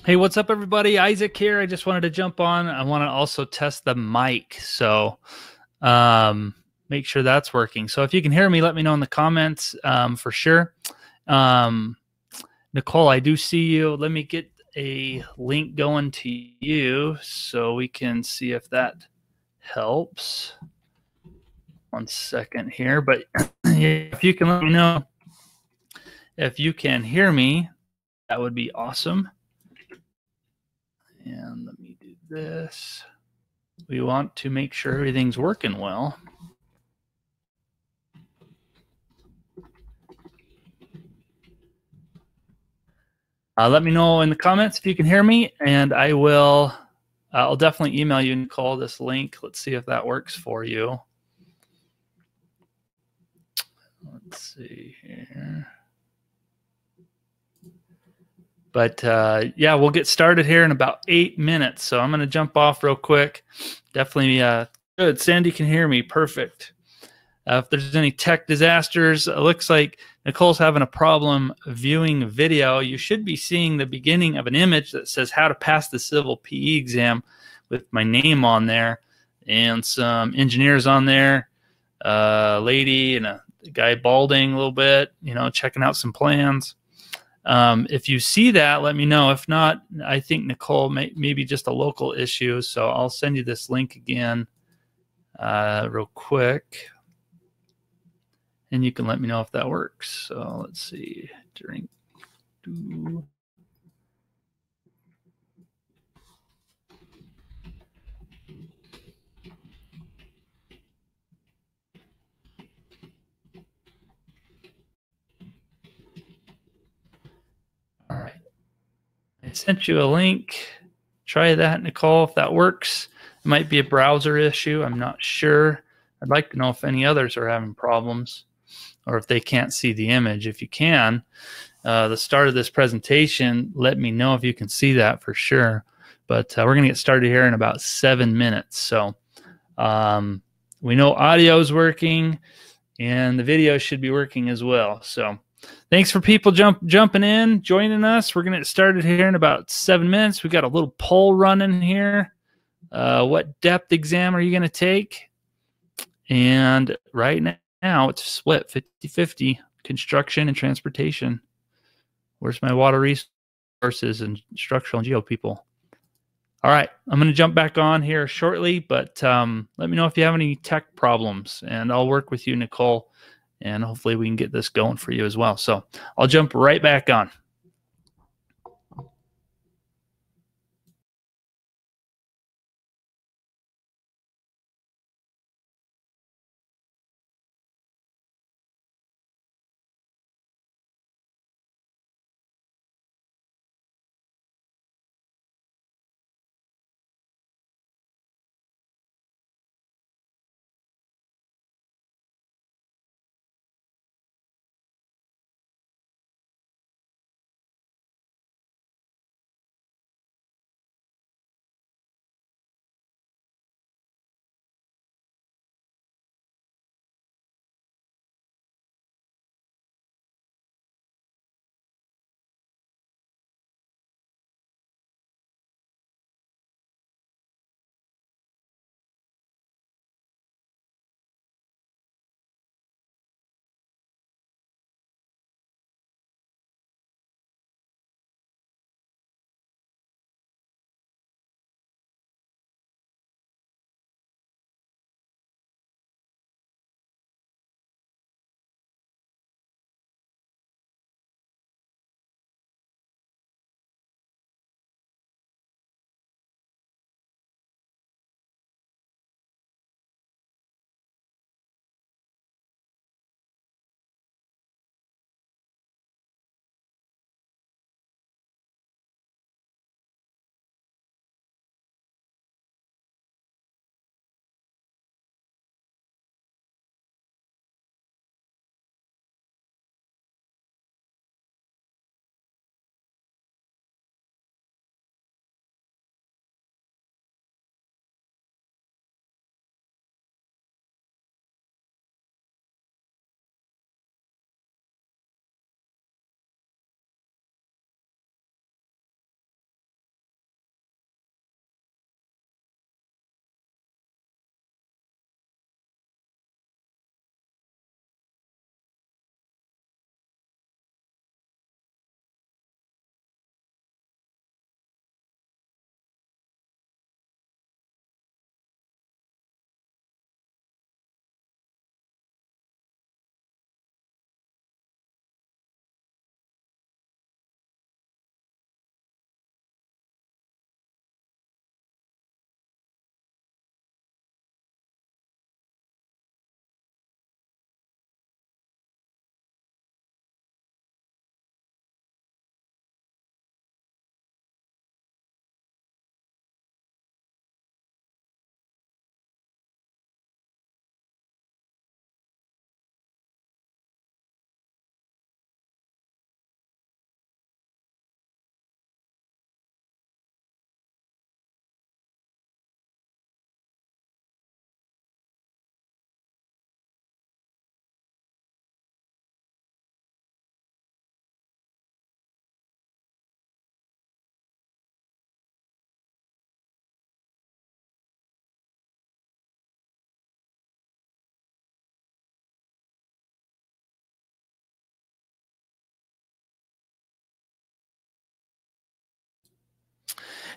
Hey, what's up, everybody? Isaac here. I just wanted to jump on. I want to also test the mic, so um, make sure that's working. So if you can hear me, let me know in the comments for sure. Um, Nicole, I do see you. Let me get a link going to you so we can see if that helps. 1 second here, but if you can let me know if you can hear me, that would be awesome. And let me do this. We want to make sure everything's working well. Let me know in the comments if you can hear me, and I will. I'll definitely email you, Nicole, this link. Let's see if that works for you. Let's see here. But yeah, we'll get started here in about 8 minutes. So I'm going to jump off real quick. Definitely good. Sandy can hear me. Perfect. If there's any tech disasters, it looks like Nicole's having a problem viewing video. You should be seeing the beginning of an image that says how to pass the civil PE exam with my name on there and some engineers on there, a lady and a guy balding a little bit, checking out some plans. If you see that, let me know. If not, I think Nicole maybe just a local issue. So I'll send you this link again real quick. And you can let me know if that works. So let's see. Drink. All right. I sent you a link. Try that, Nicole, if that works. It might be a browser issue. I'm not sure. I'd like to know if any others are having problems or if they can't see the image. If you can, the start of this presentation, let me know if you can see that for sure. But we're going to get started here in about 7 minutes. So we know audio is working and the video should be working as well. So thanks for people jumping in, joining us. We're going to get started here in about 7 minutes. We got a little poll running here. What depth exam are you going to take? And right now it's split 50-50, construction and transportation. Where's my water resources and structural and geo people? All right, I'm going to jump back on here shortly, but let me know if you have any tech problems, and I'll work with you, Nicole, and hopefully we can get this going for you as well. So I'll jump right back on.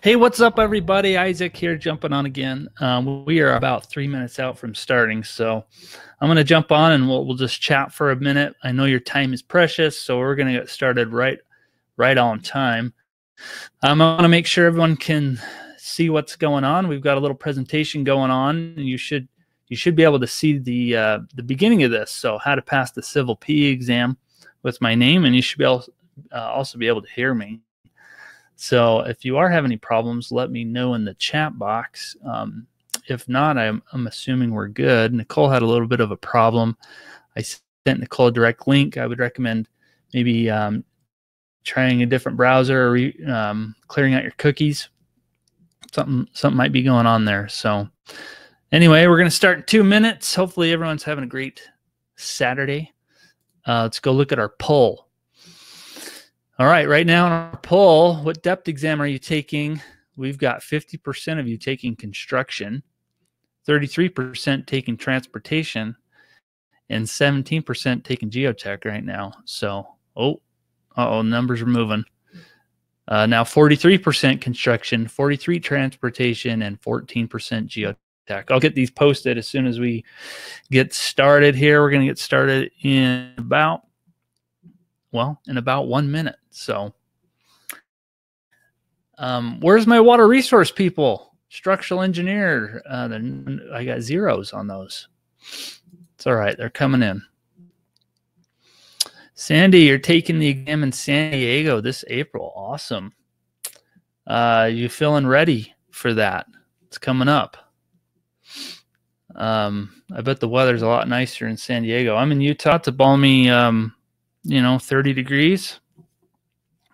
Hey, what's up, everybody? Isaac here, jumping on again. We are about 3 minutes out from starting, so I'm going to jump on and we'll just chat for a minute. I know your time is precious, so we're going to get started right on time. I want to make sure everyone can see what's going on. We've got a little presentation going on, and you should be able to see the beginning of this. So, how to pass the Civil PE exam with my name, and you should be able also be able to hear me. So if you are having any problems, let me know in the chat box. If not, I'm assuming we're good. Nicole had a little bit of a problem. I sent Nicole a direct link. I would recommend maybe trying a different browser or clearing out your cookies. Something might be going on there. So anyway, we're going to start in 2 minutes. Hopefully everyone's having a great Saturday. Let's go look at our poll. All right, right now in our poll, what depth exam are you taking? We've got 50% of you taking construction, 33% taking transportation, and 17% taking geotech right now. So, numbers are moving. Now 43% construction, 43% transportation, and 14% geotech. I'll get these posted as soon as we get started here. We're going to get started in about 1 minute. So where's my water resource people? Structural engineer. I got zeros on those. It's all right. They're coming in. Sandy, you're taking the exam in San Diego this April. Awesome. You feeling ready for that? It's coming up. I bet the weather's a lot nicer in San Diego. I'm in Utah. It's a balmy 30 degrees.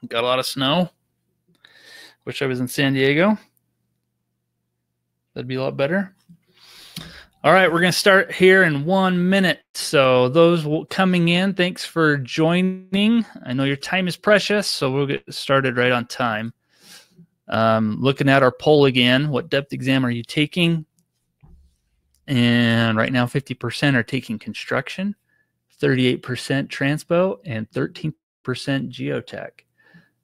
Got a lot of snow. Wish I was in San Diego. That'd be a lot better. All right, we're going to start here in 1 minute. So those coming in, thanks for joining. I know your time is precious, so we'll get started right on time. Looking at our poll again, what depth exam are you taking? And right now 50% are taking construction, 38% transpo, and 13% geotech.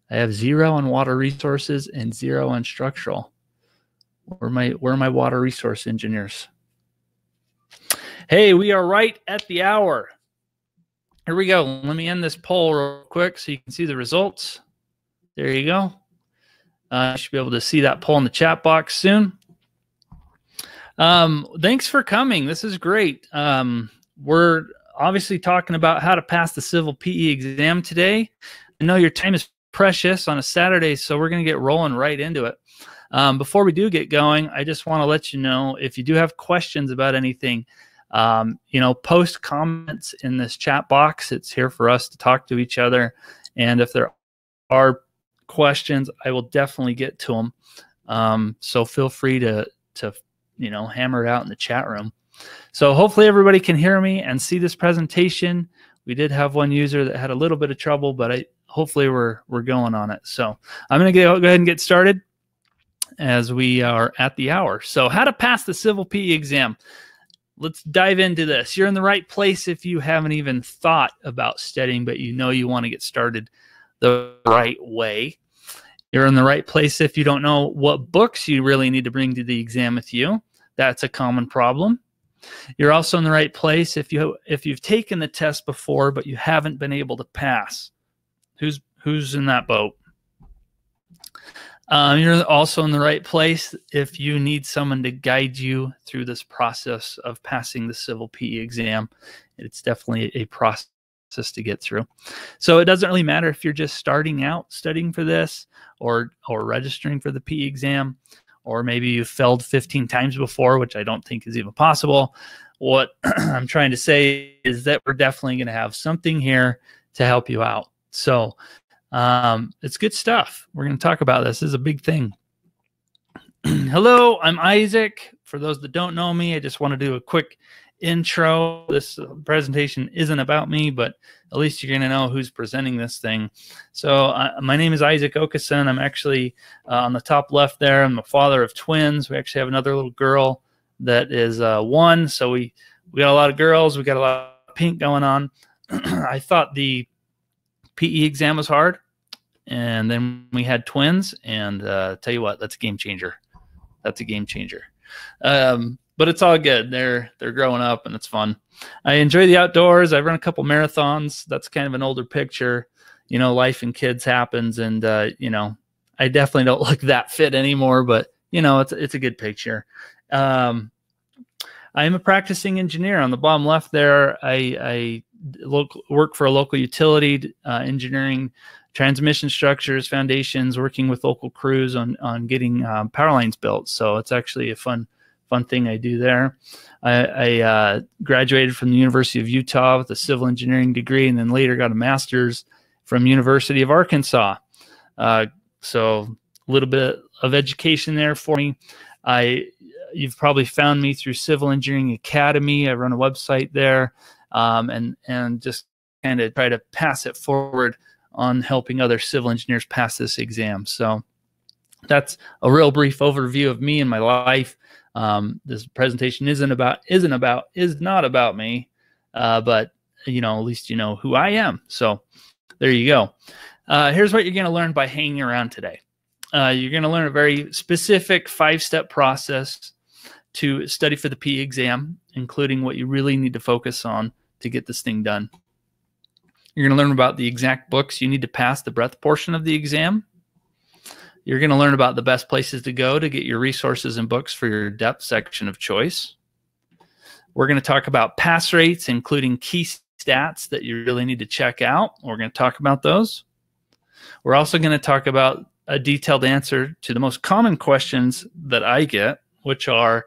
I have 0 on water resources and 0 on structural. Where are my water resource engineers? Hey, we are right at the hour. Here we go. Let me end this poll real quick so you can see the results. There you go. You should be able to see that poll in the chat box soon. Thanks for coming. This is great. We're obviously talking about how to pass the Civil PE exam today. I know your time is precious on a Saturday, so we're going to get rolling right into it. Before we do get going, I just want to let you know, if you do have questions about anything, post comments in this chat box. It's here for us to talk to each other. And if there are questions, I will definitely get to them. So feel free to hammer it out in the chat room. So hopefully everybody can hear me and see this presentation. We did have one user that had a little bit of trouble, but hopefully we're going on it. So I'm going to go ahead and get started as we are at the hour. So how to pass the Civil PE exam. Let's dive into this. You're in the right place if you haven't even thought about studying, but you want to get started the right way. You're in the right place if you don't know what books you really need to bring to the exam with you. That's a common problem. You're also in the right place if you've taken the test before, but you haven't been able to pass. Who's in that boat? You're also in the right place if you need someone to guide you through this process of passing the Civil PE exam. It's definitely a process to get through. So it doesn't really matter if you're just starting out studying for this or registering for the PE exam, or maybe you've failed 15 times before, which I don't think is even possible. What I'm trying to say is that we're definitely going to have something here to help you out. So it's good stuff. We're going to talk about this. This is a big thing. Hello, I'm Isaac. For those that don't know me, I just want to do a quick intro. This presentation isn't about me, but at least you're going to know who's presenting this thing. So my name is Isaac Okason. I'm actually on the top left there. I'm the father of twins. We actually have another little girl that is 1. So we got a lot of girls. We got a lot of pink going on. I thought the PE exam was hard. and then we had twins, and tell you what, that's a game changer. That's a game changer. But it's all good. They're growing up, and it's fun. I enjoy the outdoors. I've run a couple marathons. That's kind of an older picture. You know, life and kids happens, and you know, I definitely don't look that fit anymore, but you know, it's a good picture. I am a practicing engineer. On the bottom left there, I work for a local utility, engineering transmission structures, foundations, working with local crews on getting power lines built. So it's actually a fun thing I do there. I graduated from the University of Utah with a civil engineering degree, and then later got a master's from University of Arkansas. So a little bit of education there for me. You've probably found me through Civil Engineering Academy. I run a website there, and just kind of try to pass it forward on helping other civil engineers pass this exam. So that's a real brief overview of me and my life. This presentation is not about me, but you know, at least you know who I am. So there you go. Here's what you're going to learn by hanging around today. You're going to learn a very specific 5-step process to study for the PE exam, including what you really need to focus on to get this thing done. You're going to learn about the exact books you need to pass the breadth portion of the exam. You're going to learn about the best places to go to get your resources and books for your depth section of choice. We're going to talk about pass rates, including key stats that you really need to check out. We're going to talk about those. We're also going to talk about a detailed answer to the most common questions that I get, which are,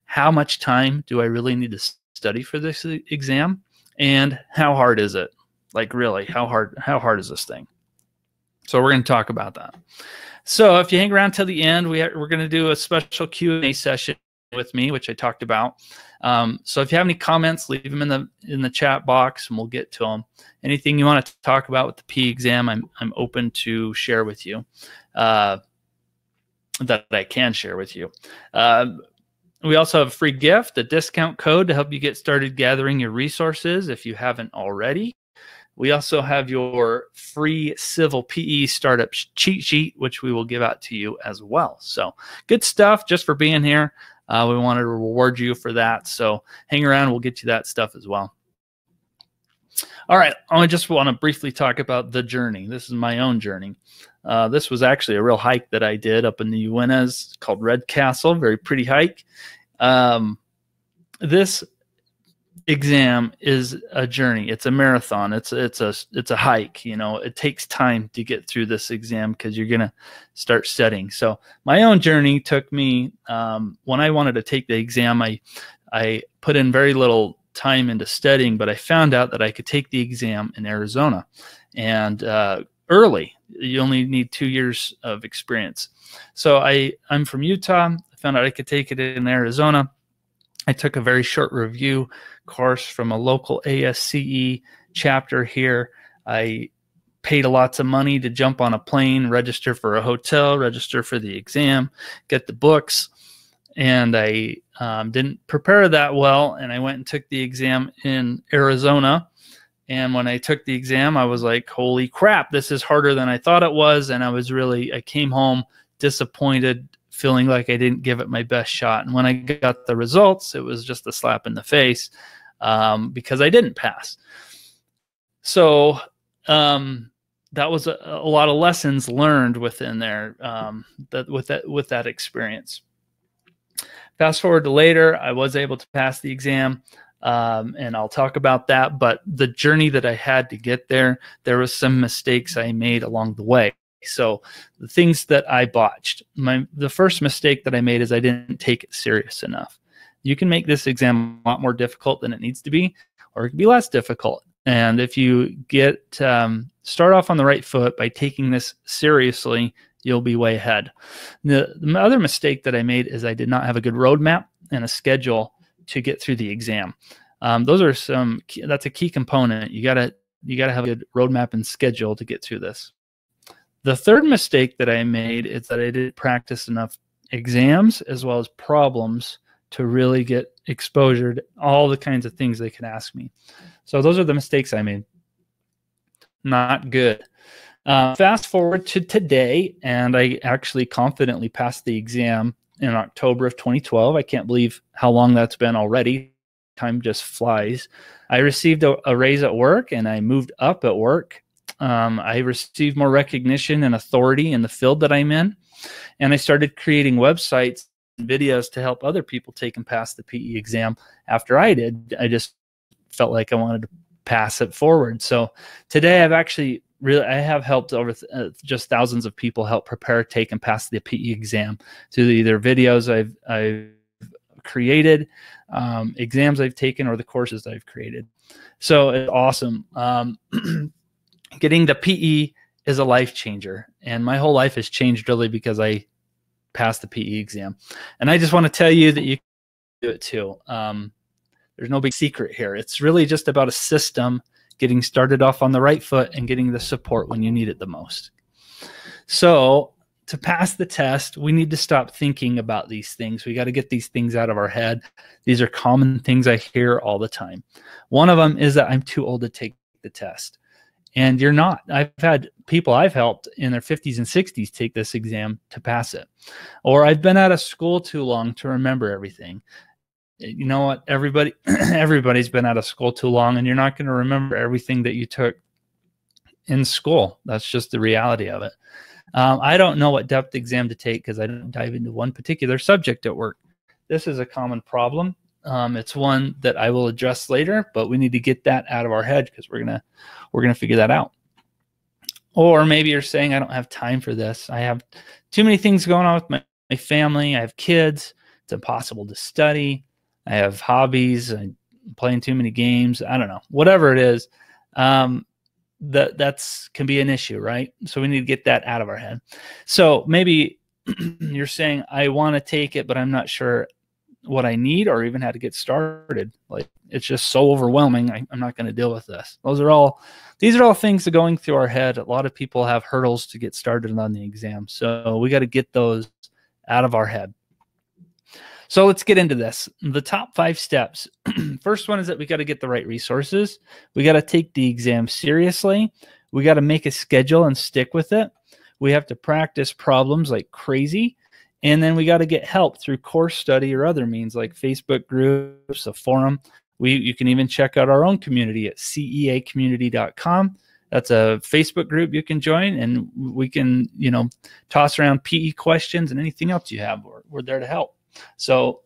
how much time do I really need to study for this exam? And how hard is it? Like, really, how hard is this thing? So we're going to talk about that. So if you hang around till the end, we're going to do a special Q&A session with me, which I talked about. So if you have any comments, leave them in the chat box, and we'll get to them. Anything you want to talk about with the PE exam, I'm open to share with you, that I can share with you. We also have a free gift, a discount code to help you get started gathering your resources if you haven't already. We also have your free Civil PE startup cheat sheet, which we will give out to you as well. So good stuff just for being here. We wanted to reward you for that. So hang around. We'll get you that stuff as well. All right. I just want to briefly talk about the journey. This is my own journey. This was actually a real hike that I did up in the Uintas called Red Castle. Very pretty hike. This exam is a journey. It's a marathon. It's a hike. You know, it takes time to get through this exam because you're gonna start studying. So my own journey took me, when I wanted to take the exam, I put in very little time into studying, but I found out that I could take the exam in Arizona, and early. You only need 2 years of experience. So I'm from Utah. I found out I could take it in Arizona. I took a very short review course from a local ASCE chapter here. I paid lots of money to jump on a plane, register for a hotel, register for the exam, get the books, and I didn't prepare that well, and I went and took the exam in Arizona. And when I took the exam, I was like, holy crap, this is harder than I thought it was. And I came home disappointed, feeling like I didn't give it my best shot. And when I got the results, it was just a slap in the face, because I didn't pass. So that was a lot of lessons learned within there, with that experience. Fast forward to later, I was able to pass the exam. And I'll talk about that, but the journey that I had to get there was some mistakes I made along the way. So the things that I botched, the first mistake that I made is I didn't take it serious enough. You can make this exam a lot more difficult than it needs to be, or it can be less difficult. And if you start off on the right foot by taking this seriously, you'll be way ahead. The other mistake that I made is I did not have a good roadmap and a schedule to get through the exam. That's a key component. You gotta have a good roadmap and schedule to get through this. The third mistake that I made is that I didn't practice enough exams as well as problems to really get exposure to all the kinds of things they could ask me. So those are the mistakes I made. Not good. Fast forward to today, and I actually confidently passed the exam in October of 2012. I can't believe how long that's been already. Time just flies. I received a raise at work, and I moved up at work. I received more recognition and authority in the field that I'm in, and I started creating websites and videos to help other people take and pass the PE exam after I did. I just felt like I wanted to pass it forward. So today I have helped over just thousands of people help prepare, take, and pass the PE exam through either videos I've created, exams I've taken, or the courses I've created. So it's awesome. Getting the PE is a life changer, and my whole life has changed really because I passed the PE exam. And I just want to tell you that you can do it too. There's no big secret here. It's really just about a system, getting started off on the right foot and getting the support when you need it the most. So to pass the test, we need to stop thinking about these things. We got to get these things out of our head. These are common things I hear all the time. One of them is that I'm too old to take the test. And you're not. I've had people I've helped in their 50s and 60s take this exam to pass it. Or I've been out of school too long to remember everything. You know what? Everybody's been out of school too long, and you're not going to remember everything that you took in school. That's just the reality of it. I don't know what depth exam to take because I don't dive into one particular subject at work. This is a common problem. It's one that I will address later, but we need to get that out of our head because we're gonna figure that out. Or maybe you're saying, I don't have time for this. I have too many things going on with my family. I have kids. It's impossible to study. I have hobbies. I'm playing too many games. I don't know. Whatever it is, that's can be an issue, right? So we need to get that out of our head. So maybe you're saying, I want to take it, but I'm not sure what I need or even how to get started. Like, it's just so overwhelming. I'm not going to deal with this. These are all things that are going through our head. A lot of people have hurdles to get started on the exam. So we got to get those out of our head. So let's get into this. The top 5 steps. First one is that we got to get the right resources. We got to take the exam seriously. We got to make a schedule and stick with it. We have to practice problems like crazy. And then we got to get help through course study or other means like Facebook groups, a forum. You can even check out our own community at ceacommunity.com. That's a Facebook group you can join, and we can, toss around PE questions and anything else you have. We're there to help. So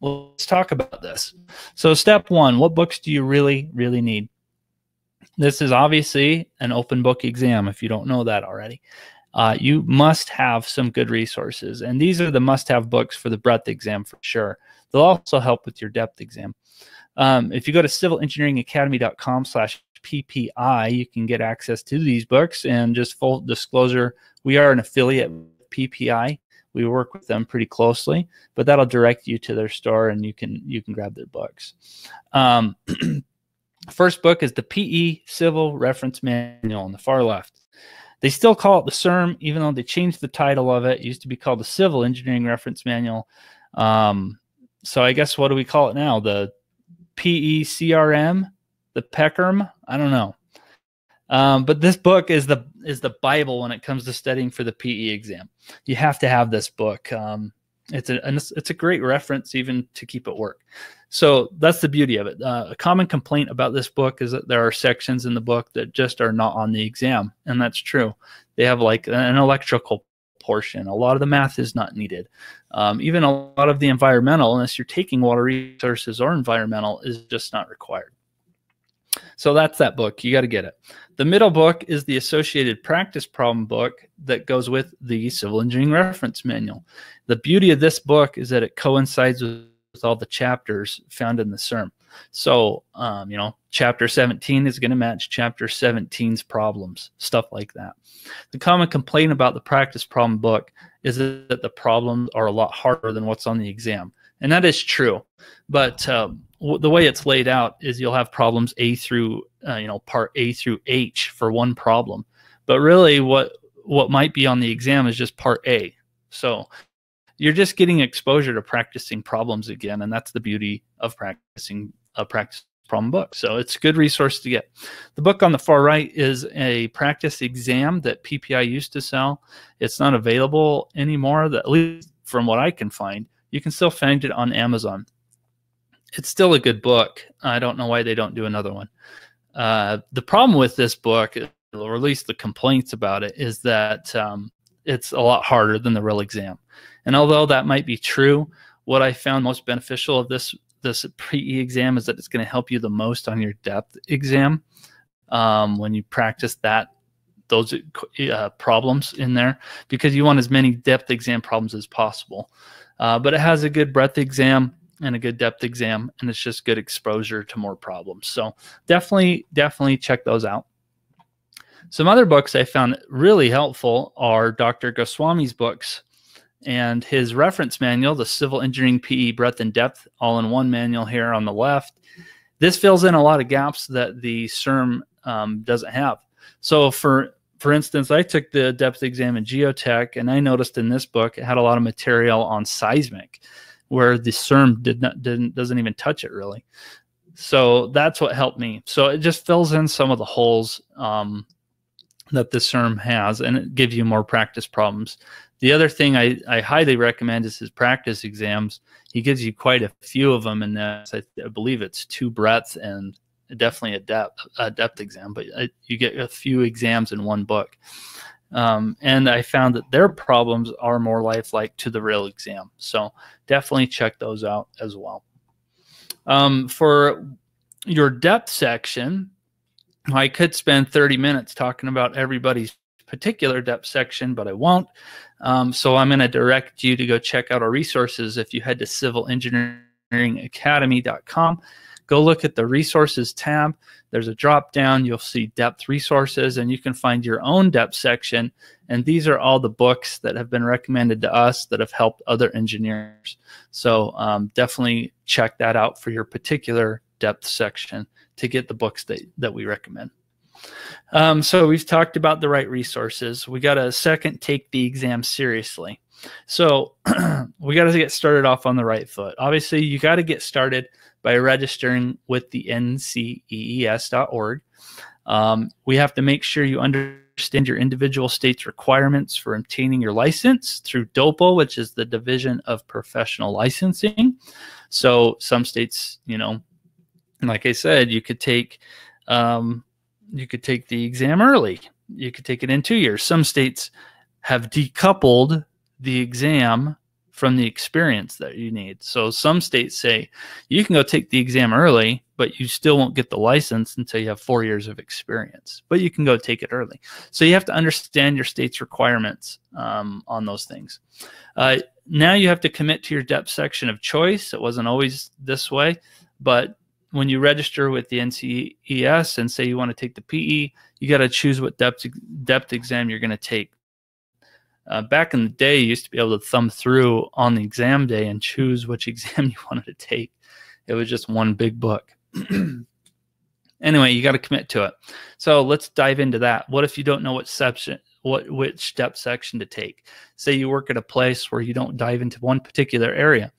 let's talk about this. So step 1, what books do you really, really need? This is obviously an open book exam if you don't know that already. You must have some good resources, and these are the must-have books for the breadth exam for sure. They'll also help with your depth exam. If you go to civilengineeringacademy.com/PPI, you can get access to these books. And just full disclosure, we are an affiliate with PPI. We work with them pretty closely, but that'll direct you to their store, and you can grab their books. First book is the PE Civil Reference Manual on the far left. They still call it the CERM, even though they changed the title of it. It used to be called the Civil Engineering Reference Manual. So I guess, what do we call it now? The PECRM, the PECRM? I don't know. But this book is the Bible when it comes to studying for the PE exam. You have to have this book. It's a great reference even to keep at work. So that's the beauty of it. A common complaint about this book is that there are sections in the book that just are not on the exam, and that's true. They have like an electrical portion. A lot of the math is not needed. Even a lot of the environmental, unless you're taking water resources or environmental, is just not required. So that's that book. You got to get it. The middle book is the associated practice problem book that goes with the Civil Engineering Reference Manual. The beauty of this book is that it coincides with all the chapters found in the CERM. So, chapter 17 is going to match chapter 17's problems, stuff like that. The common complaint about the practice problem book is that the problems are a lot harder than what's on the exam. And that is true. But the way it's laid out is you'll have problems A through, part A through H for one problem. But really what might be on the exam is just part A. So you're just getting exposure to practicing problems again. And that's the beauty of practicing a practice problem book. So it's a good resource to get. The book on the far right is a practice exam that PPI used to sell. It's not available anymore, at least from what I can find. You can still find it on Amazon. It's still a good book. I don't know why they don't do another one. The problem with this book, or at least the complaints about it, is that it's a lot harder than the real exam. And although that might be true, what I found most beneficial of this PE exam is that it's going to help you the most on your depth exam when you practice those problems in there, because you want as many depth exam problems as possible. But it has a good breadth exam and a good depth exam, and it's just good exposure to more problems. So definitely check those out. Some other books I found really helpful are Dr. Goswami's books and his reference manual, the Civil Engineering PE Breadth and Depth all-in-one manual here on the left. This fills in a lot of gaps that the CERM doesn't have. So for instance, I took the depth exam in geotech, and I noticed in this book it had a lot of material on seismic, where the CERM doesn't even touch it really. So that's what helped me. So it just fills in some of the holes that the CERM has, and it gives you more practice problems. The other thing I highly recommend is his practice exams. He gives you quite a few of them in this. I believe it's 2 breadth and definitely a depth exam, but you get a few exams in one book. And I found that their problems are more lifelike to the real exam. So definitely check those out as well. For your depth section, I could spend 30 minutes talking about everybody's particular depth section, but I won't. So I'm going to direct you to go check out our resources. If you head to civilengineeringacademy.com, go look at the resources tab. There's a drop down. You'll see depth resources, and you can find your own depth section. And these are all the books that have been recommended to us that have helped other engineers. So definitely check that out for your particular depth section to get the books that we recommend. So we've talked about the right resources. We got to second take the exam seriously. So we got to get started off on the right foot. Obviously, you got to get started by registering with the NCEES.org. We have to make sure you understand your individual state's requirements for obtaining your license through DOPA, which is the Division of Professional Licensing. So some states, you know, like I said, you could take the exam early. You could take it in 2 years. Some states have decoupled the exam from the experience that you need. So some states say you can go take the exam early, but you still won't get the license until you have 4 years of experience, but you can go take it early. So you have to understand your state's requirements on those things. Now you have to commit to your depth section of choice. It wasn't always this way, but when you register with the NCEES and say you want to take the PE, you got to choose what depth exam you're going to take. Back in the day, you used to be able to thumb through on the exam day and choose which exam you wanted to take. It was just one big book. Anyway, you got to commit to it. So let's dive into that. What if you don't know which depth section to take? Say you work at a place where you don't dive into one particular area.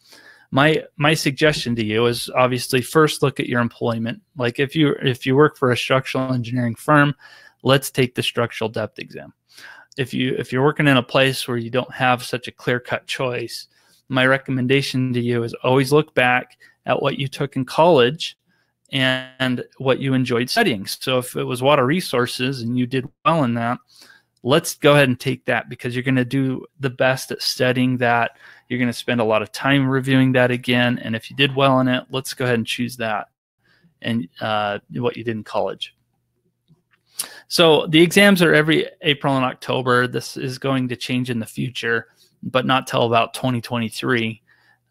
My suggestion to you is obviously first look at your employment. Like if you work for a structural engineering firm, let's take the structural depth exam. If you're working in a place where you don't have such a clear-cut choice, my recommendation to you is always look back at what you took in college and what you enjoyed studying. So if it was water resources and you did well in that, let's go ahead and take that, because you're going to do the best at studying that. You're going to spend a lot of time reviewing that again. And if you did well in it, let's go ahead and choose that and what you did in college. So the exams are every April and October. This is going to change in the future, but not till about 2023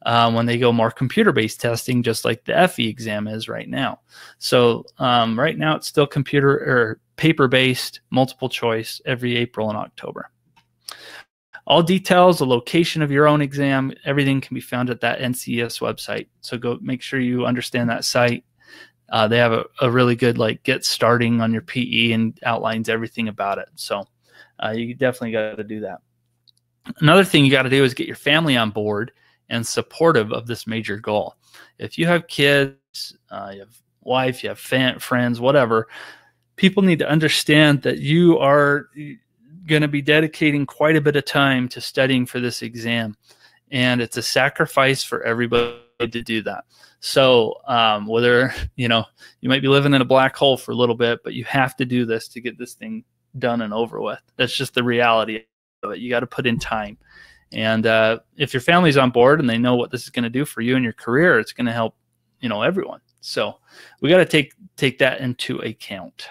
when they go more computer-based testing, just like the FE exam is right now. So right now it's still computer or paper-based, multiple choice every April and October. All details, the location of your own exam, everything can be found at that NCEES website. So go make sure you understand that site. They have a really good get starting on your PE and outlines everything about it. So you definitely got to do that. Another thing you got to do is get your family on board and supportive of this major goal. If you have kids, you have wife, you have friends, whatever. People need to understand that you are going to be dedicating quite a bit of time to studying for this exam, and it's a sacrifice for everybody to do that. So whether you might be living in a black hole for a little bit, but you have to do this to get this thing done and over with. That's just the reality of it. You got to put in time. And if your family's on board and they know what this is going to do for you and your career, it's going to help everyone. So we got to take that into account.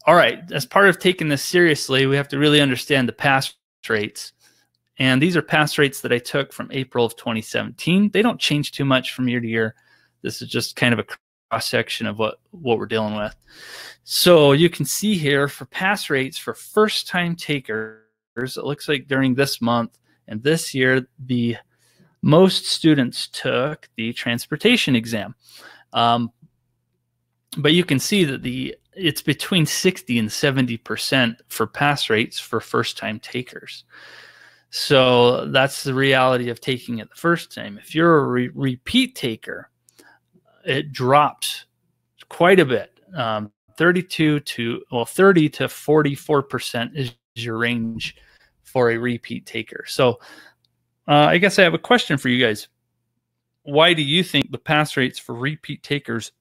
All right, as part of taking this seriously, we have to really understand the pass rates. And these are pass rates that I took from April of 2017. They don't change too much from year to year. This is just kind of a cross-section of what we're dealing with. So you can see here for pass rates for first-time takers, it looks like during this month and this year, the most students took the transportation exam. But you can see that it's between 60 and 70% for pass rates for first-time takers. So that's the reality of taking it the first time. If you're a repeat taker, it drops quite a bit. 30 to 44% is your range for a repeat taker. So I guess I have a question for you guys. Why do you think the pass rates for repeat takers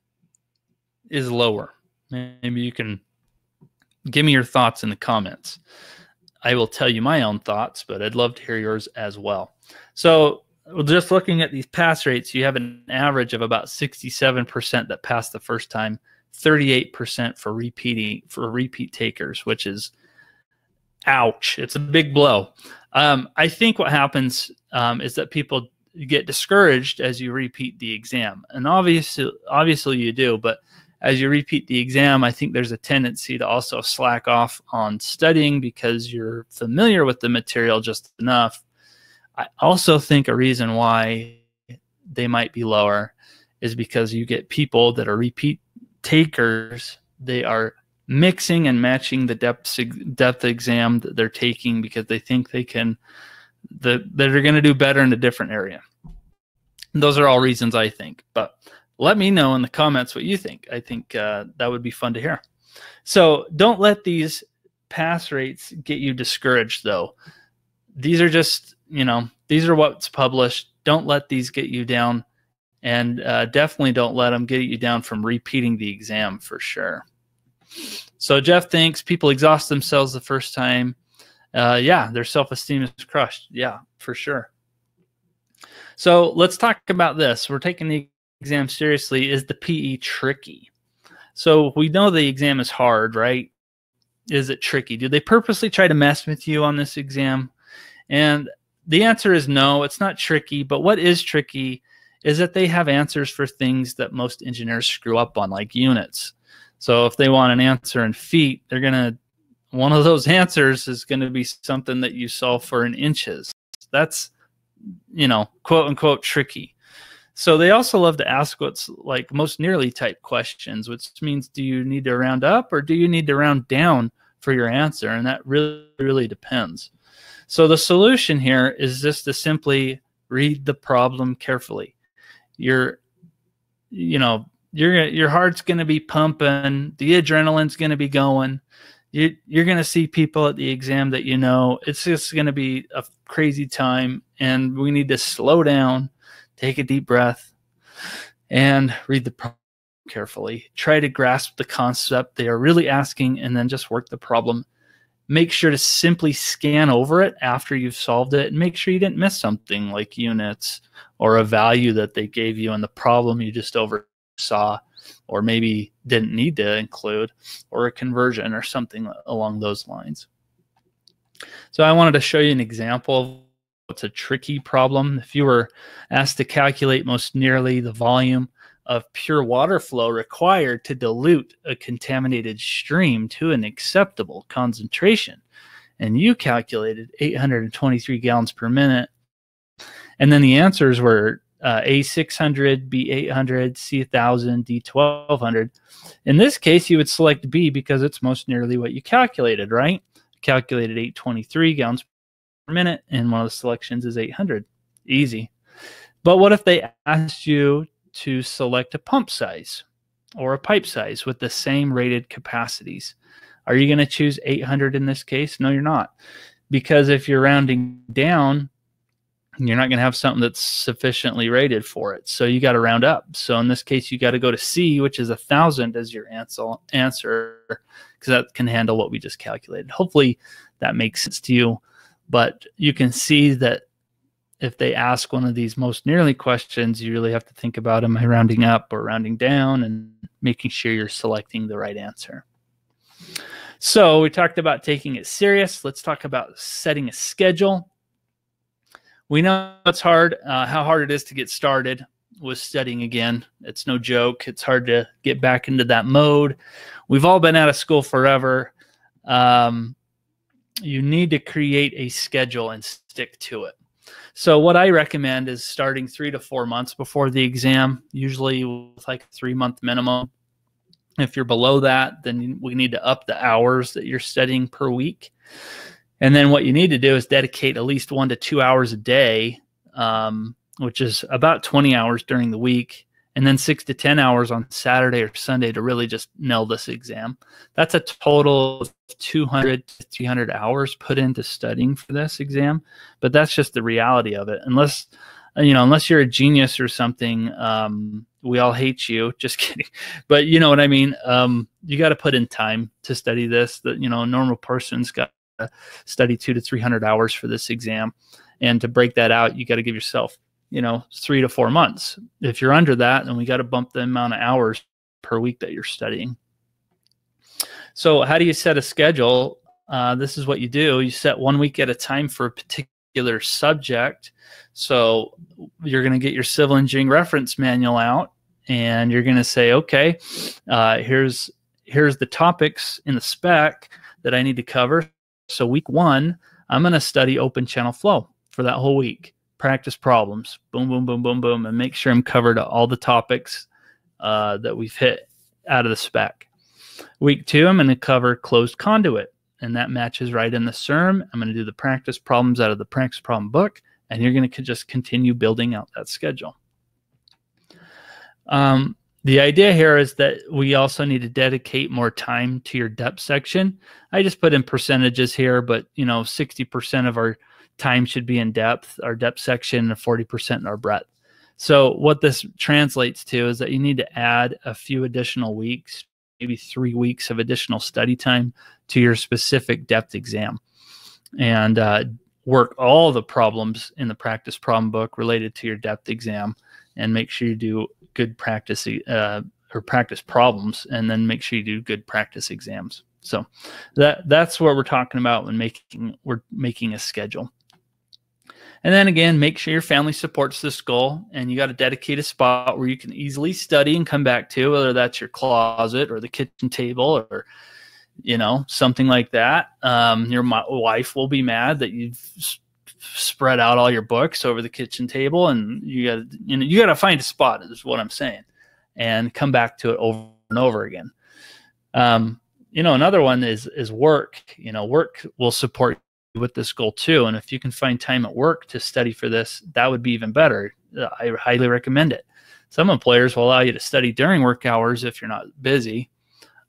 is lower? Maybe you can give me your thoughts in the comments. I will tell you my own thoughts, but I'd love to hear yours as well. So just looking at these pass rates, you have an average of about 67% that pass the first time, 38% for repeat takers, which is ouch. It's a big blow. I think what happens is that people get discouraged as you repeat the exam, and obviously you do, but as you repeat the exam, I think there's a tendency to also slack off on studying because you're familiar with the material just enough. I also think a reason why they might be lower is because you get people that are repeat takers. They are mixing and matching the depth exam that they're taking because they think they're going to do better in a different area. And those are all reasons I think, but let me know in the comments what you think. I think that would be fun to hear. So don't let these pass rates get you discouraged, though. These are just, these are what's published. Don't let these get you down, and definitely don't let them get you down from repeating the exam for sure. So Jeff thinks people exhaust themselves the first time. Yeah, their self-esteem is crushed. Yeah, for sure. So let's talk about this. We're taking the exam seriously. Is the PE tricky? So we know the exam is hard, right? Is it tricky? Do they purposely try to mess with you on this exam? And the answer is no, it's not tricky. But what is tricky is that they have answers for things that most engineers screw up on, like units. So if they want an answer in feet, one of those answers is going to be something that you solve for in inches. That's, quote unquote tricky. So they also love to ask what's like most nearly type questions, which means, do you need to round up or do you need to round down for your answer? And that really, really depends. So the solution here is just to simply read the problem carefully. Your heart's going to be pumping. The adrenaline's going to be going. You're going to see people at the exam that it's just going to be a crazy time, and we need to slow down, take a deep breath, and read the problem carefully. Try to grasp the concept they are really asking, and then just work the problem. Make sure to simply scan over it after you've solved it, and make sure you didn't miss something like units or a value that they gave you in the problem you just oversaw, or maybe didn't need to include, or a conversion or something along those lines. So I wanted to show you an example of what's a tricky problem. If you were asked to calculate most nearly the volume of pure water flow required to dilute a contaminated stream to an acceptable concentration, and you calculated 823 gallons per minute, and then the answers were A600, B800, C1000, D1200. In this case, you would select B because it's most nearly what you calculated, right? Calculated 823 gallons per minute, and one of the selections is 800. Easy. But what if they asked you to select a pump size or a pipe size with the same rated capacities. Are you going to choose 800 in this case? No, you're not. Because if you're rounding down, you're not going to have something that's sufficiently rated for it. So you got to round up. So in this case, you got to go to C, which is 1,000 as your answer, because that can handle what we just calculated. Hopefully that makes sense to you. But you can see that if they ask one of these most nearly questions, you really have to think about, am I rounding up or rounding down, and making sure you're selecting the right answer. So we talked about taking it serious. Let's talk about setting a schedule. We know it's hard, how hard it is to get started with studying again. It's no joke. It's hard to get back into that mode. We've all been out of school forever. You need to create a schedule and stick to it. So what I recommend is starting 3 to 4 months before the exam, usually with like a 3-month minimum. If you're below that, then we need to up the hours that you're studying per week. And then what you need to do is dedicate at least 1 to 2 hours a day, which is about 20 hours during the week, and then 6 to 10 hours on Saturday or Sunday to really just nail this exam. That's a total of 200 to 300 hours put into studying for this exam, but that's just the reality of it. Unless you're a genius or something, we all hate you. Just kidding. But you know what I mean? You got to put in time to study this. A normal person's got to study 200 to 300 hours for this exam. And to break that out, you got to give yourself, 3 to 4 months. If you're under that, then we got to bump the amount of hours per week that you're studying. So how do you set a schedule? This is what you do. You set 1 week at a time for a particular subject. So you're going to get your civil engineering reference manual out, and you're going to say, okay, here's the topics in the spec that I need to cover. So week 1, I'm going to study open channel flow for that whole week. Practice problems, boom, boom, boom, boom, boom, and make sure I'm covered all the topics that we've hit out of the spec. Week 2, I'm going to cover closed conduit, and that matches right in the CERM. I'm going to do the practice problems out of the practice problem book, and you're going to just continue building out that schedule. The idea here is that we also need to dedicate more time to your depth section. I just put in percentages here, but 60% of our time should be in depth, our depth section, and 40% in our breadth. So what this translates to is that you need to add a few additional weeks, maybe 3 weeks of additional study time to your specific depth exam, and work all the problems in the practice problem book related to your depth exam, and make sure you do good practice or practice problems, and then make sure you do good practice exams. So that's what we're talking about when we're making a schedule. And then again, make sure your family supports this goal, and you got to dedicate a spot where you can easily study and come back to, whether that's your closet or the kitchen table or something like that. Your wife will be mad that you've spread out all your books over the kitchen table, and you got to find a spot, is what I'm saying, and come back to it over and over again. Another one is work. Work will support you with this goal too, and if you can find time at work to study for this, that would be even better. I highly recommend it. Some employers will allow you to study during work hours if you're not busy,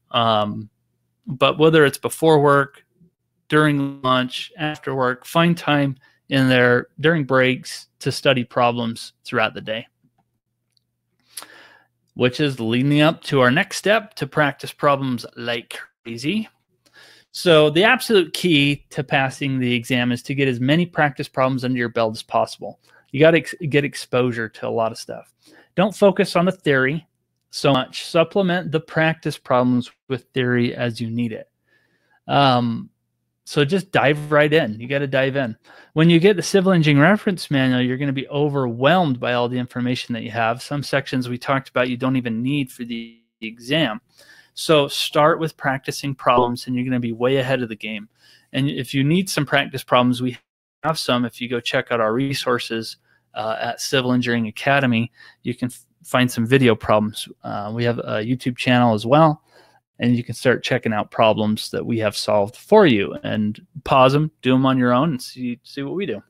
but whether it's before work, during lunch, after work, find time in there during breaks to study problems throughout the day, which is leading up to our next step, to practice problems like crazy. So the absolute key to passing the exam is to get as many practice problems under your belt as possible. You got to get exposure to a lot of stuff. Don't focus on the theory so much. Supplement the practice problems with theory as you need it. So just dive right in. You got to dive in. When you get the civil engineering reference manual, you're going to be overwhelmed by all the information that you have. Some sections we talked about you don't even need for the exam. So start with practicing problems, and you're going to be way ahead of the game. And if you need some practice problems, we have some. If you go check out our resources at Civil Engineering Academy, you can find some video problems. We have a YouTube channel as well, and you can start checking out problems that we have solved for you, and pause them, do them on your own, and see what we do.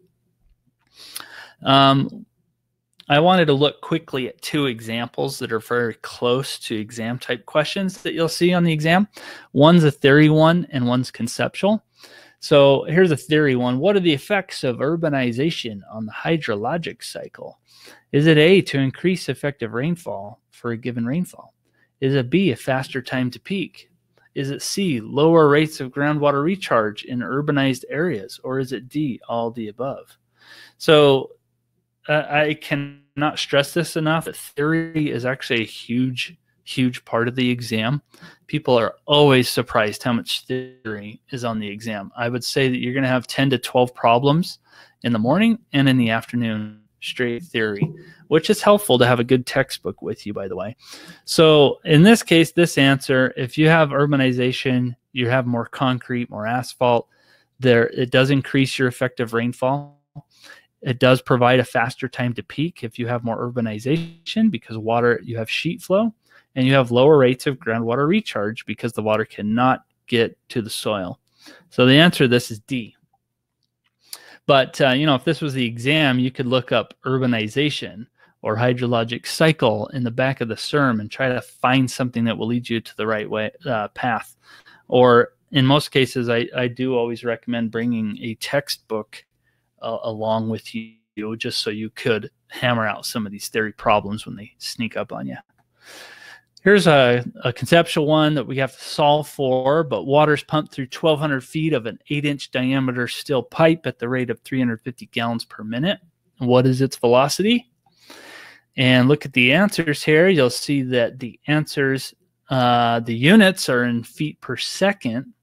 I wanted to look quickly at two examples that are very close to exam type questions that you'll see on the exam. One's a theory one and one's conceptual. So here's a theory one. What are the effects of urbanization on the hydrologic cycle? Is it A, to increase effective rainfall for a given rainfall? Is it B, a faster time to peak? Is it C, lower rates of groundwater recharge in urbanized areas? Or is it D, all the above? So I cannot stress this enough. Theory is actually a huge part of the exam. People are always surprised how much theory is on the exam. I would say that you're going to have 10 to 12 problems in the morning and in the afternoon, straight theory, which is helpful to have a good textbook with you, by the way. So in this case, this answer, if you have urbanization, you have more concrete, more asphalt, it does increase your effective rainfall. It does provide a faster time to peak if you have more urbanization, because you have sheet flow, and you have lower rates of groundwater recharge because the water cannot get to the soil. So the answer to this is D. But if this was the exam, you could look up urbanization or hydrologic cycle in the back of the SERM and try to find something that will lead you to the right path. Or in most cases, I do always recommend bringing a textbook along with you, just so you could hammer out some of these theory problems when they sneak up on you. Here's a conceptual one that we have to solve for, but water's pumped through 1,200 feet of an 8-inch diameter steel pipe at the rate of 350 gallons per minute. What is its velocity? And look at the answers here. You'll see that the answers, the units are in feet per second.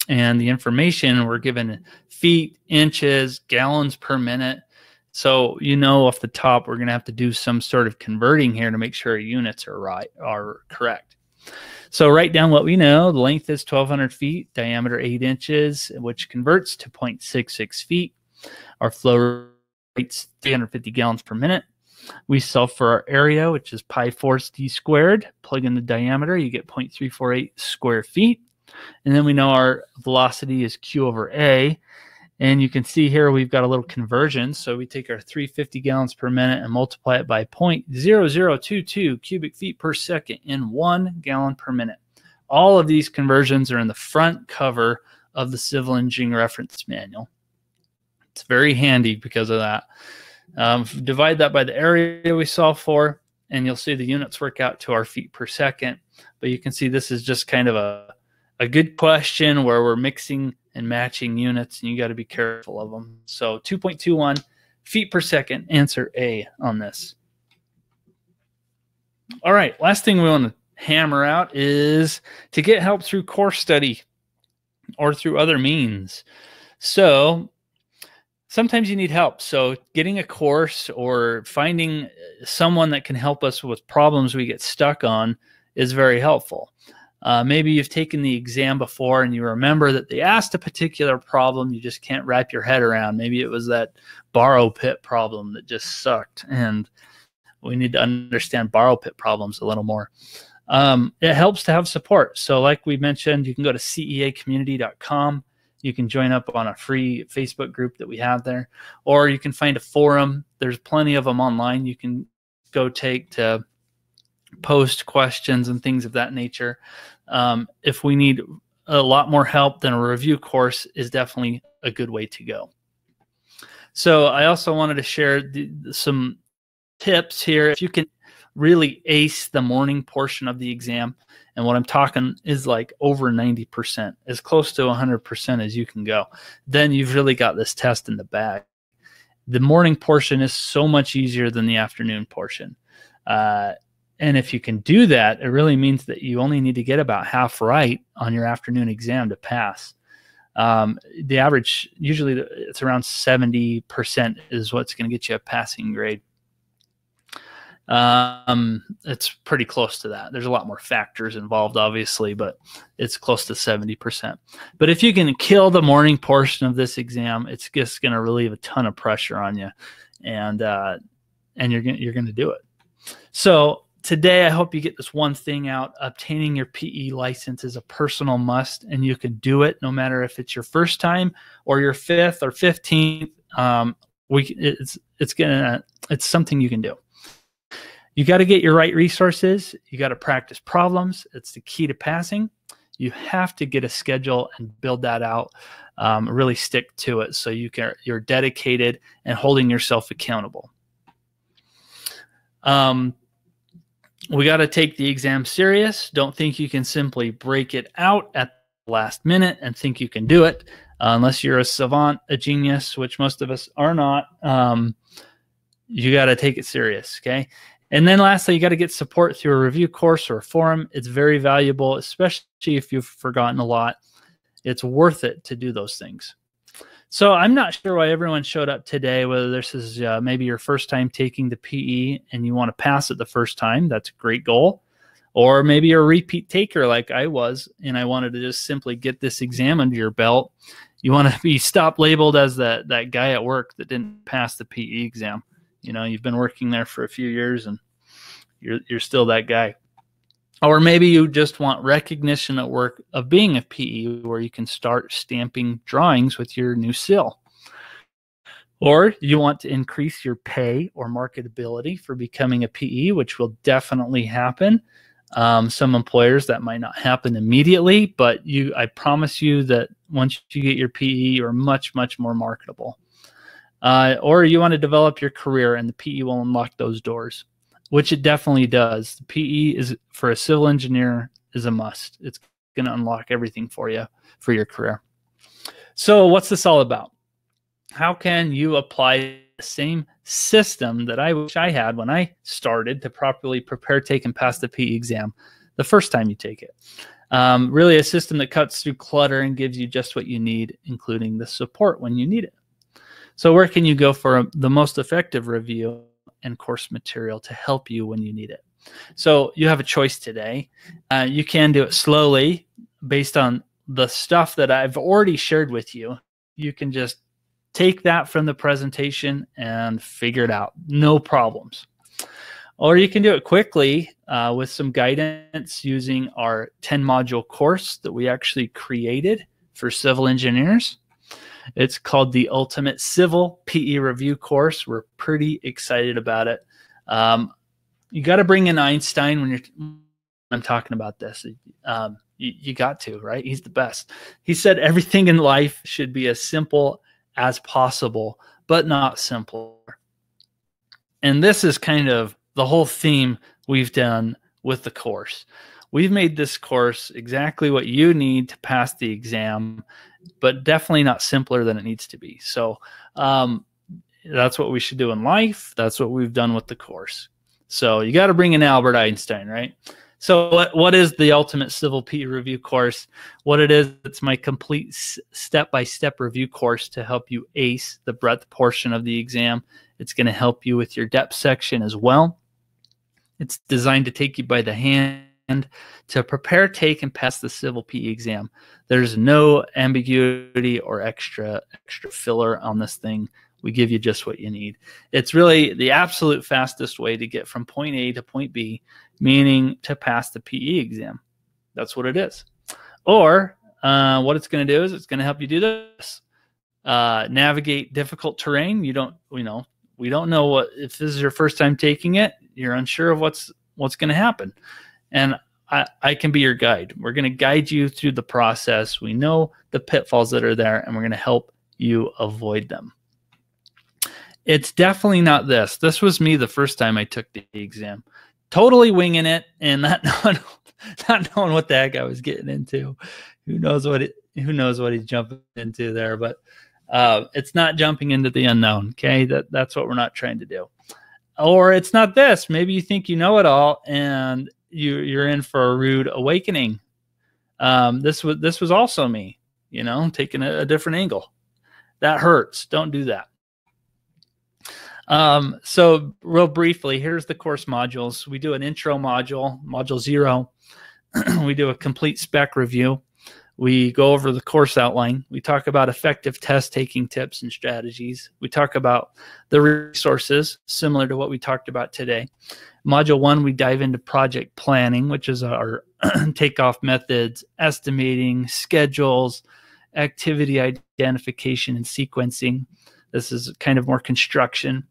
And the information, we're given feet, inches, gallons per minute. So off the top, we're going to have to do some sort of converting here to make sure our units are correct. So write down what we know. The length is 1,200 feet, diameter 8 inches, which converts to 0.66 feet. Our flow rate's 350 gallons per minute. We solve for our area, which is pi force d squared. Plug in the diameter, you get 0.348 square feet. And then we know our velocity is Q over A. And you can see here we've got a little conversion. So we take our 350 gallons per minute and multiply it by 0.0022 cubic feet per second in 1 gallon per minute. All of these conversions are in the front cover of the Civil Engineering Reference Manual. It's very handy because of that. Divide that by the area we solve for, and you'll see the units work out to our feet per second. But you can see this is just kind of a good question where we're mixing and matching units, and you got to be careful of them. So 2.21 feet per second, answer A on this. All right, last thing we want to hammer out is to get help through course study or through other means. So sometimes you need help. So getting a course or finding someone that can help us with problems we get stuck on is very helpful. Maybe you've taken the exam before and you remember that they asked a particular problem you just can't wrap your head around. Maybe it was that borrow pit problem that just sucked, and we need to understand borrow pit problems a little more. It helps to have support. So like we mentioned, you can go to ceacommunity.com. You can join up on a free Facebook group that we have there, or you can find a forum. There's plenty of them online you can go take to post questions and things of that nature. If we need a lot more help, then a review course is definitely a good way to go. So I also wanted to share some tips here. If you can really ace the morning portion of the exam, and what I'm talking is like over 90%, as close to 100% as you can go, then you've really got this test in the bag. The morning portion is so much easier than the afternoon portion. And if you can do that, it really means that you only need to get about half right on your afternoon exam to pass. The average, usually it's around 70% is what's going to get you a passing grade. It's pretty close to that. There's a lot more factors involved, obviously, but it's close to 70%. But if you can kill the morning portion of this exam, it's just going to relieve a ton of pressure on you, and you're going to do it. So today, I hope you get this one thing out. Obtaining your PE license is a personal must, and you can do it no matter if it's your first time or your 5th or 15th. It's going to it's something you can do. You got to get your right resources. You got to practice problems. It's the key to passing. You have to get a schedule and build that out. Really stick to it so you're dedicated and holding yourself accountable. We got to take the exam serious. Don't think you can simply break it out at the last minute and think you can do it, unless you're a savant, a genius, which most of us are not. You got to take it serious, okay? And then lastly, you got to get support through a review course or a forum. It's very valuable, especially if you've forgotten a lot. It's worth it to do those things. So I'm not sure why everyone showed up today, whether this is maybe your first time taking the PE and you want to pass it the first time. That's a great goal. Or maybe you're a repeat taker like I was, and I wanted to just simply get this exam under your belt. You want to be stop labeled as that guy at work that didn't pass the PE exam. You know, you've been working there for a few years and you're still that guy. Or maybe you just want recognition at work of being a PE, where you can start stamping drawings with your new seal. Or you want to increase your pay or marketability for becoming a PE, which will definitely happen. Some employers that might not happen immediately, but I promise you that once you get your PE, you're much, much more marketable. Or you want to develop your career, and the PE will unlock those doors, which it definitely does. The PE is, for a civil engineer, is a must. It's going to unlock everything for you for your career. So what's this all about? How can you apply the same system that I wish I had when I started to properly prepare, take, and pass the PE exam the first time you take it? Really a system that cuts through clutter and gives you just what you need, including the support when you need it. So where can you go for the most effective review and course material to help you when you need it? So you have a choice today. You can do it slowly based on the stuff that I've already shared with you. You can just take that from the presentation and figure it out. No problems. Or you can do it quickly with some guidance using our 10-module course that we actually created for civil engineers. It's called the Ultimate Civil PE Review Course. We're pretty excited about it. You got to bring in Einstein when I'm talking about this. You got to, right? He's the best. He said everything in life should be as simple as possible, but not simpler. And this is kind of the whole theme we've done with the course. We've made this course exactly what you need to pass the exam, but definitely not simpler than it needs to be. So that's what we should do in life. That's what we've done with the course. So you got to bring in Albert Einstein, right? So what is the Ultimate Civil PE Review Course? What it is, it's my complete step-by-step review course to help you ace the breadth portion of the exam. It's going to help you with your depth section as well. It's designed to take you by the hand to prepare, take, and pass the civil PE exam. There's no ambiguity or extra filler on this thing. We give you just what you need. It's really the absolute fastest way to get from point A to point B, meaning to pass the PE exam. That's what it is. Or what it's going to do is it's going to help you do this. Navigate difficult terrain. We don't know what, if this is your first time taking it, you're unsure of what's going to happen. And I can be your guide. We're going to guide you through the process. We know the pitfalls that are there, and we're going to help you avoid them. It's definitely not this. This was me the first time I took the exam. Totally winging it and not knowing what the heck I was getting into. Who knows what he's jumping into there, but it's not jumping into the unknown, okay? That's what we're not trying to do. Or it's not this. Maybe you think you know it all and you're in for a rude awakening. This was also me, taking a different angle. That hurts. Don't do that. So real briefly, here's the course modules. We do an intro module, module 0. We do a complete spec review. We go over the course outline. We talk about effective test taking tips and strategies. We talk about the resources, similar to what we talked about today. Module 1, we dive into project planning, which is our takeoff methods, estimating, schedules, activity identification, and sequencing. This is kind of more construction.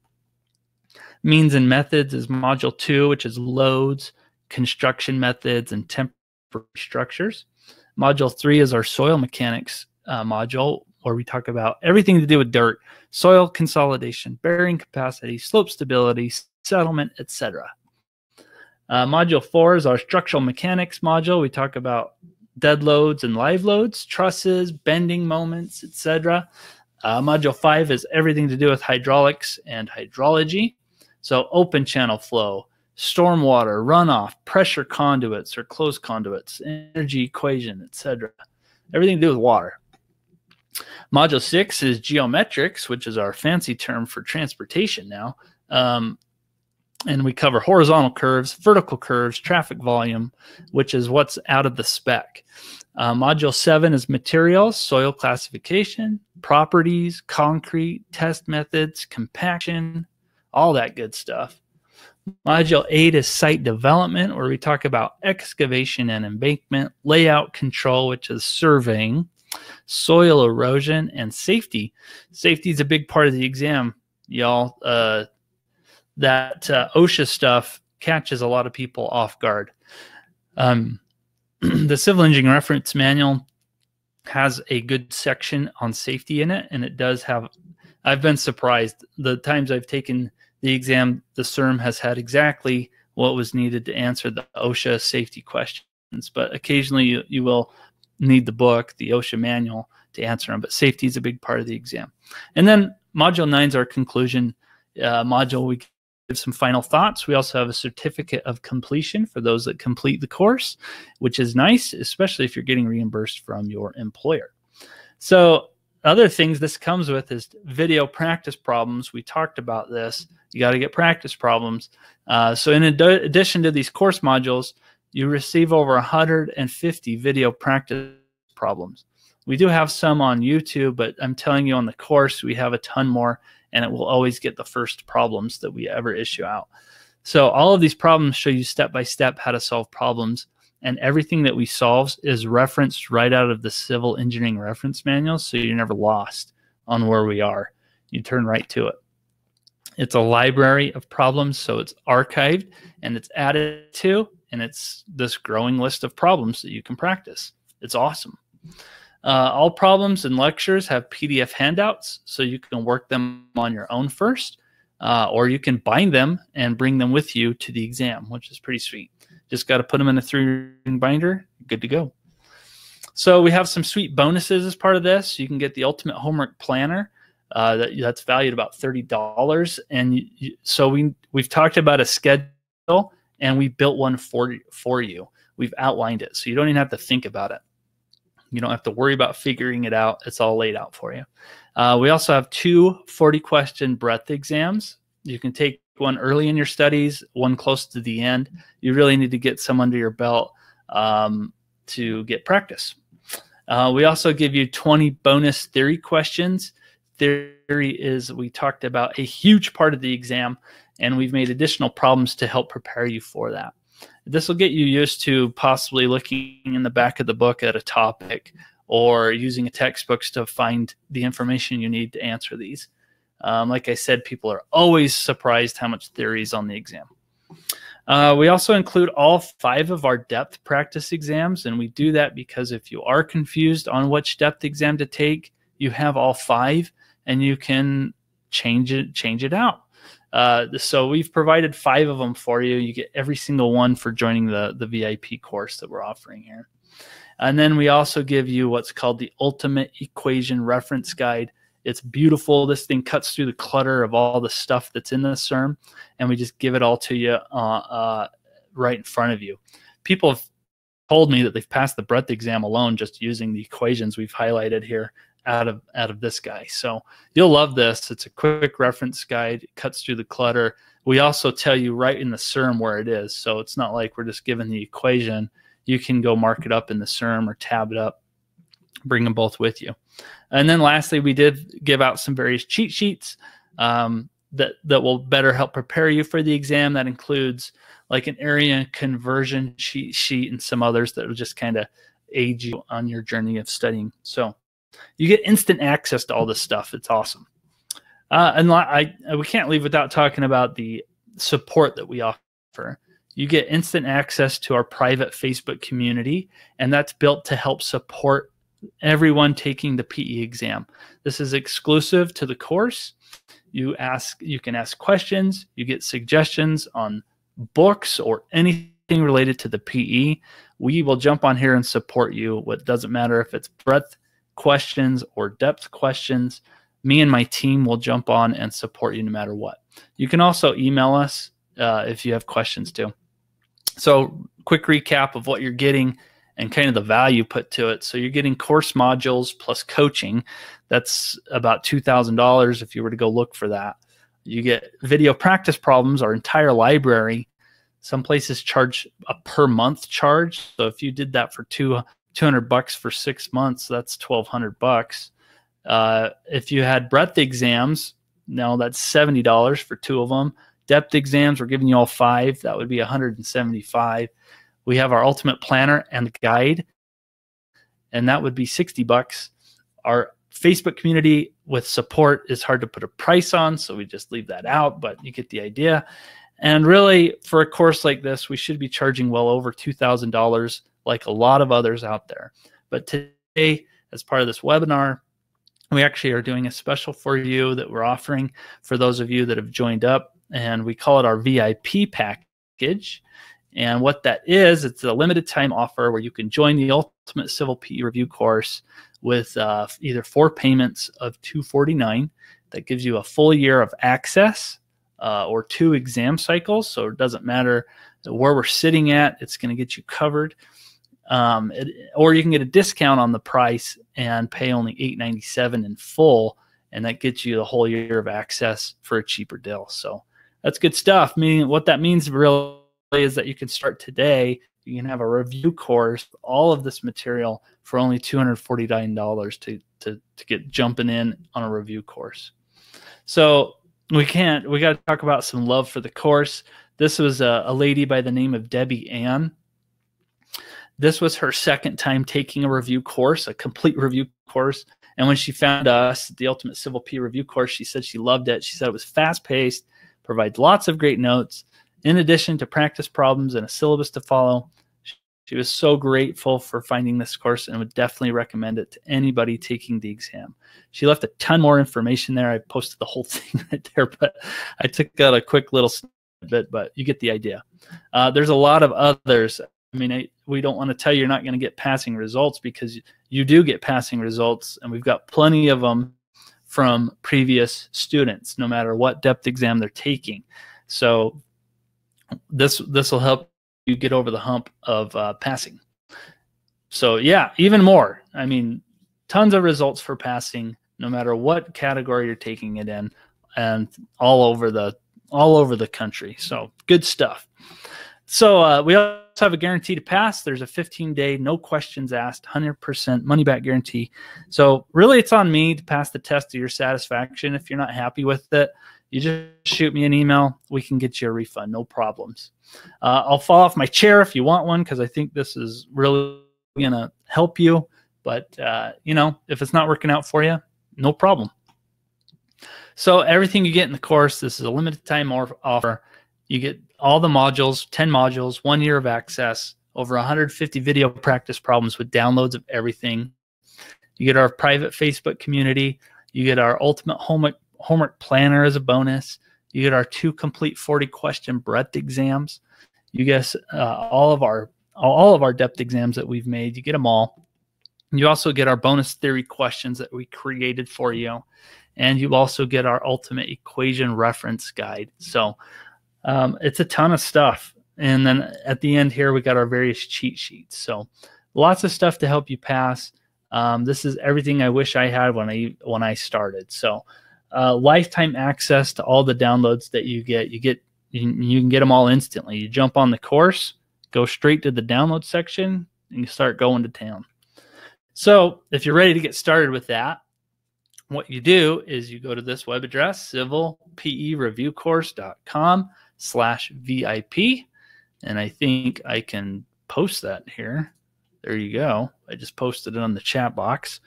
Means and methods is module 2, which is loads, construction methods, and temporary structures. Module 3 is our soil mechanics module, where we talk about everything to do with dirt, soil consolidation, bearing capacity, slope stability, settlement, etc. Module 4 is our structural mechanics module. We talk about dead loads and live loads, trusses, bending moments, etc. Module 5 is everything to do with hydraulics and hydrology. So open channel flow, stormwater, runoff, pressure conduits or closed conduits, energy equation, etc. Everything to do with water. Module 6 is geometrics, which is our fancy term for transportation now. And we cover horizontal curves, vertical curves, traffic volume, which is what's out of the spec. Module 7 is materials, soil classification, properties, concrete, test methods, compaction, all that good stuff. Module 8 is site development, where we talk about excavation and embankment, layout control, which is surveying, soil erosion, and safety. Safety is a big part of the exam, y'all. That OSHA stuff catches a lot of people off guard. The Civil Engineering Reference Manual has a good section on safety in it, and it does have, I've been surprised. The times I've taken the exam, the CERM has had exactly what was needed to answer the OSHA safety questions, but occasionally you will need the book, the OSHA manual, to answer them, but safety is a big part of the exam. And then Module 9 is our conclusion module. We give some final thoughts. We also have a certificate of completion for those that complete the course, which is nice, especially if you're getting reimbursed from your employer. So other things this comes with is video practice problems. We talked about this. You got to get practice problems. So in addition to these course modules, you receive over 150 video practice problems. We do have some on YouTube, but I'm telling you on the course, we have a ton more, and it will always get the first problems that we ever issue out. So all of these problems show you step-by-step how to solve problems, and everything that we solve is referenced right out of the Civil Engineering Reference Manual, so you're never lost on where we are. You turn right to it. It's a library of problems, so it's archived, and it's added to, and it's this growing list of problems that you can practice. It's awesome. All problems and lectures have PDF handouts, so you can work them on your own first, or you can bind them and bring them with you to the exam, which is pretty sweet. Just got to put them in a 3-ring binder, good to go. So we have some sweet bonuses as part of this. You can get the Ultimate Homework Planner. That's valued about $30. And so we've talked about a schedule, and we built one for you. We've outlined it, so you don't even have to think about it. You don't have to worry about figuring it out. It's all laid out for you. We also have 2 40-question breadth exams. You can take one early in your studies, one close to the end. You really need to get some under your belt to get practice. We also give you 20 bonus theory questions. Theory is, we talked about, a huge part of the exam, and we've made additional problems to help prepare you for that. This will get you used to possibly looking in the back of the book at a topic or using a textbooks to find the information you need to answer these. Like I said, people are always surprised how much theory is on the exam. We also include all 5 of our depth practice exams, and we do that because if you are confused on which depth exam to take, you have all 5, and you can change it out. So we've provided 5 of them for you. You get every single one for joining the VIP course that we're offering here. And then we also give you what's called the Ultimate Equation Reference Guide. It's beautiful. This thing cuts through the clutter of all the stuff that's in the CERM, and we just give it all to you right in front of you. People have told me that they've passed the breadth exam alone just using the equations we've highlighted here out of this guy. So you'll love this. It's a quick reference guide. It cuts through the clutter. We also tell you right in the CERM where it is. So it's not like we're just given the equation. You can go mark it up in the CERM or tab it up, bring them both with you. And then lastly, we did give out some various cheat sheets that will better help prepare you for the exam. That includes like an area conversion cheat sheet and some others that will just kind of aid you on your journey of studying. So you get instant access to all this stuff. It's awesome. We can't leave without talking about the support that we offer. You get instant access to our private Facebook community, and that's built to help support everyone taking the PE exam. This is exclusive to the course. You can ask questions, you get suggestions on books or anything related to the PE. We will jump on here and support you. What doesn't matter if it's breadth questions or depth questions, me and my team will jump on and support you no matter what. You can also email us if you have questions too. So quick recap of what you're getting and kind of the value put to it. So you're getting course modules plus coaching. That's about $2,000 if you were to go look for that. You get video practice problems, our entire library. Some places charge a per month charge. So if you did that for $200 for 6 months, that's $1,200. If you had breadth exams, now that's $70 for 2 of them. Depth exams, we're giving you all 5. That would be $175. We have our ultimate planner and guide, and that would be $60. Our Facebook community with support is hard to put a price on, so we just leave that out, but you get the idea. And really, for a course like this, we should be charging well over $2,000 like a lot of others out there. But today, as part of this webinar, we actually are doing a special for you that we're offering for those of you that have joined up, and we call it our VIP package. And what that is, it's a limited time offer where you can join the Ultimate Civil PE Review course with either 4 payments of $249. That gives you a full year of access or 2 exam cycles. So it doesn't matter where we're sitting at, it's going to get you covered. Or you can get a discount on the price and pay only $897 in full, and that gets you the whole year of access for a cheaper deal. So that's good stuff. Meaning what that means really is that you can start today. You can have a review course, all of this material for only $249 to get jumping in on a review course. So we got to talk about some love for the course. This was a lady by the name of Debbie Ann. This was her second time taking a review course, a complete review course. And when she found us, the Ultimate Civil PE Review course, she said she loved it. She said it was fast-paced, provides lots of great notes, in addition to practice problems and a syllabus to follow. She was so grateful for finding this course and would definitely recommend it to anybody taking the exam. She left a ton more information there. I posted the whole thing right there, but I took out a quick little snippet, but you get the idea. There's a lot of others. I mean, we don't want to tell you you're not going to get passing results, because you do get passing results, and we've got plenty of them from previous students, no matter what depth exam they're taking. So this will help you get over the hump of passing. So yeah, even more. I mean, tons of results for passing, no matter what category you're taking it in, and all over the country. So good stuff. So we also have a guarantee to pass. There's a 15-day, no questions asked, 100% money-back guarantee. So really, it's on me to pass the test to your satisfaction. If you're not happy with it, you just shoot me an email. We can get you a refund, no problems. I'll fall off my chair if you want one, because I think this is really going to help you. But, you know, if it's not working out for you, no problem. So everything you get in the course, this is a limited time offer. You get all the modules, 10 modules, 1 year of access, over 150 video practice problems with downloads of everything. You get our private Facebook community. You get our ultimate homework planner as a bonus. You get our 2 complete 40-question breadth exams. You get all of our depth exams that we've made. You get them all. You also get our bonus theory questions that we created for you. And you also get our ultimate equation reference guide. So it's a ton of stuff. And then at the end here, we got our various cheat sheets. So lots of stuff to help you pass. This is everything I wish I had when I started. So lifetime access to all the downloads that you get. You can get them all instantly. You jump on the course, go straight to the download section, and you start going to town. So if you're ready to get started with that, what you do is you go to this web address, civilpereviewcourse.com/VIP. And I think I can post that here. There you go. I just posted it on the chat box.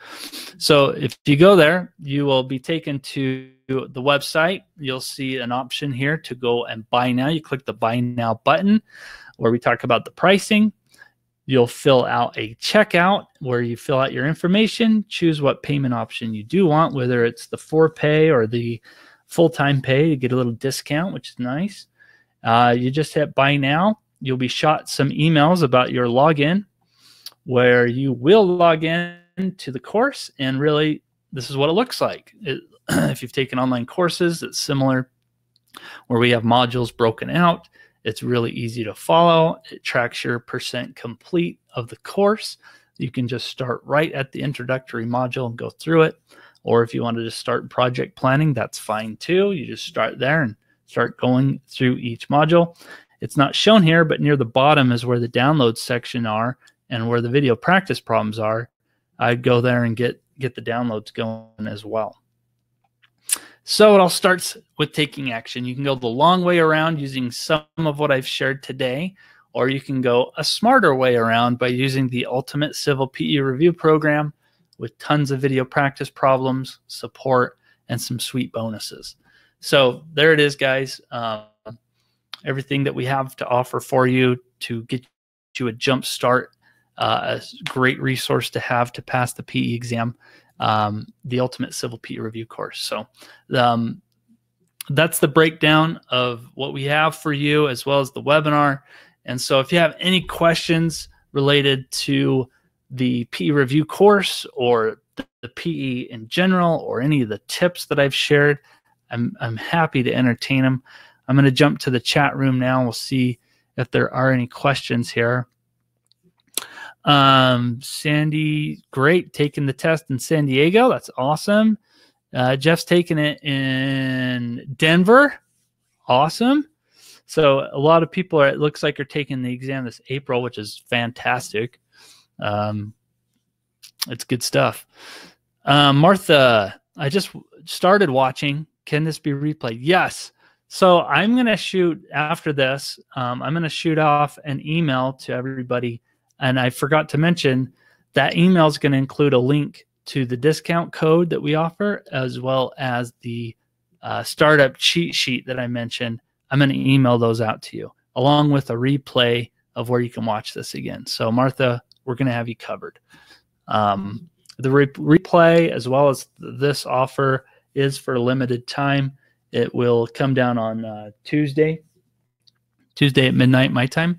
So if you go there, you will be taken to the website. You'll see an option here to go and buy now. You click the buy now button where we talk about the pricing. You'll fill out a checkout where you fill out your information, choose what payment option you do want, whether it's the 4Pay or the full-time pay to get a little discount, which is nice. You just hit buy now. You'll be shot some emails about your login where you will log in to the course, and really this is what it looks like. If you've taken online courses, it's similar where we have modules broken out. It's really easy to follow. It tracks your percent complete of the course. You can just start right at the introductory module and go through it. Or if you wanted to start project planning, that's fine too. You just start there and start going through each module. It's not shown here, but near the bottom is where the downloads section are and where the video practice problems are. I'd go there and get the downloads going as well. So it all starts with taking action. You can go the long way around using some of what I've shared today, or you can go a smarter way around by using the Ultimate Civil PE Review Program with tons of video practice problems, support, and some sweet bonuses. So there it is, guys. Everything that we have to offer for you to get you a jump start, a great resource to have to pass the PE exam. The Ultimate Civil PE Review course. So that's the breakdown of what we have for you as well as the webinar. And so if you have any questions related to the PE Review course or the PE in general or any of the tips that I've shared, I'm happy to entertain them. I'm going to jump to the chat room now. We'll see if there are any questions here. Sandy, great, taking the test in San Diego. That's awesome. Jeff's taking it in Denver. Awesome. So a lot of people it looks like are taking the exam this April, which is fantastic. It's good stuff. Martha, I just started watching. Can this be replayed? Yes. So I'm going to shoot after this. I'm going to shoot off an email to everybody. And I forgot to mention that email is going to include a link to the discount code that we offer, as well as the startup cheat sheet that I mentioned. I'm going to email those out to you, along with a replay of where you can watch this again. So Martha, we're going to have you covered. The replay, as well as this offer, is for a limited time. It will come down on Tuesday at midnight my time.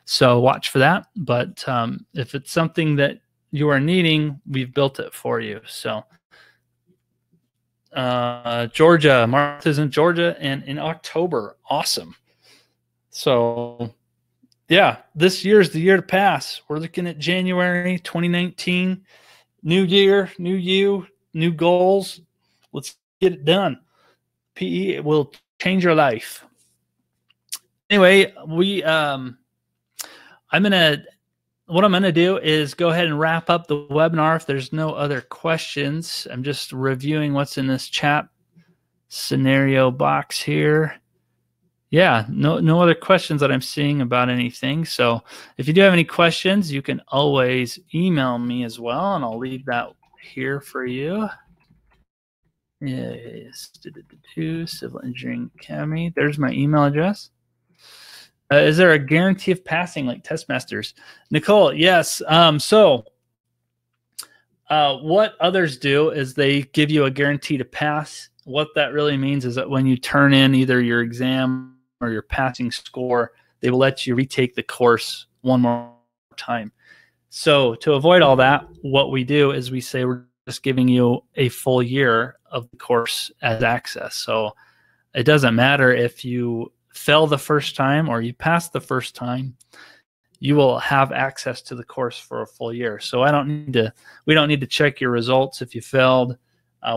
So watch for that. But if it's something that you are needing, we've built it for you. So Georgia, Martha's in Georgia and in October. Awesome. So yeah, this year is the year to pass. We're looking at January 2019. New year, new you, new goals. Let's get it done. PE will change your life. Anyway, what I'm gonna do is go ahead and wrap up the webinar. If there's no other questions, I'm just reviewing what's in this chat scenario box here. Yeah, no other questions that I'm seeing about anything. So if you do have any questions, you can always email me as well, and I'll leave that here for you. Yes, Civil Engineering Academy. There's my email address. Is there a guarantee of passing like test masters? Nicole, yes. What others do is they give you a guarantee to pass. What that really means is that when you turn in either your exam or your passing score, they will let you retake the course one more time. So to avoid all that, what we do is we say we're just giving you a full year of the course as access. So it doesn't matter if you fail the first time or you pass the first time, you will have access to the course for a full year. So we don't need to check your results if you failed.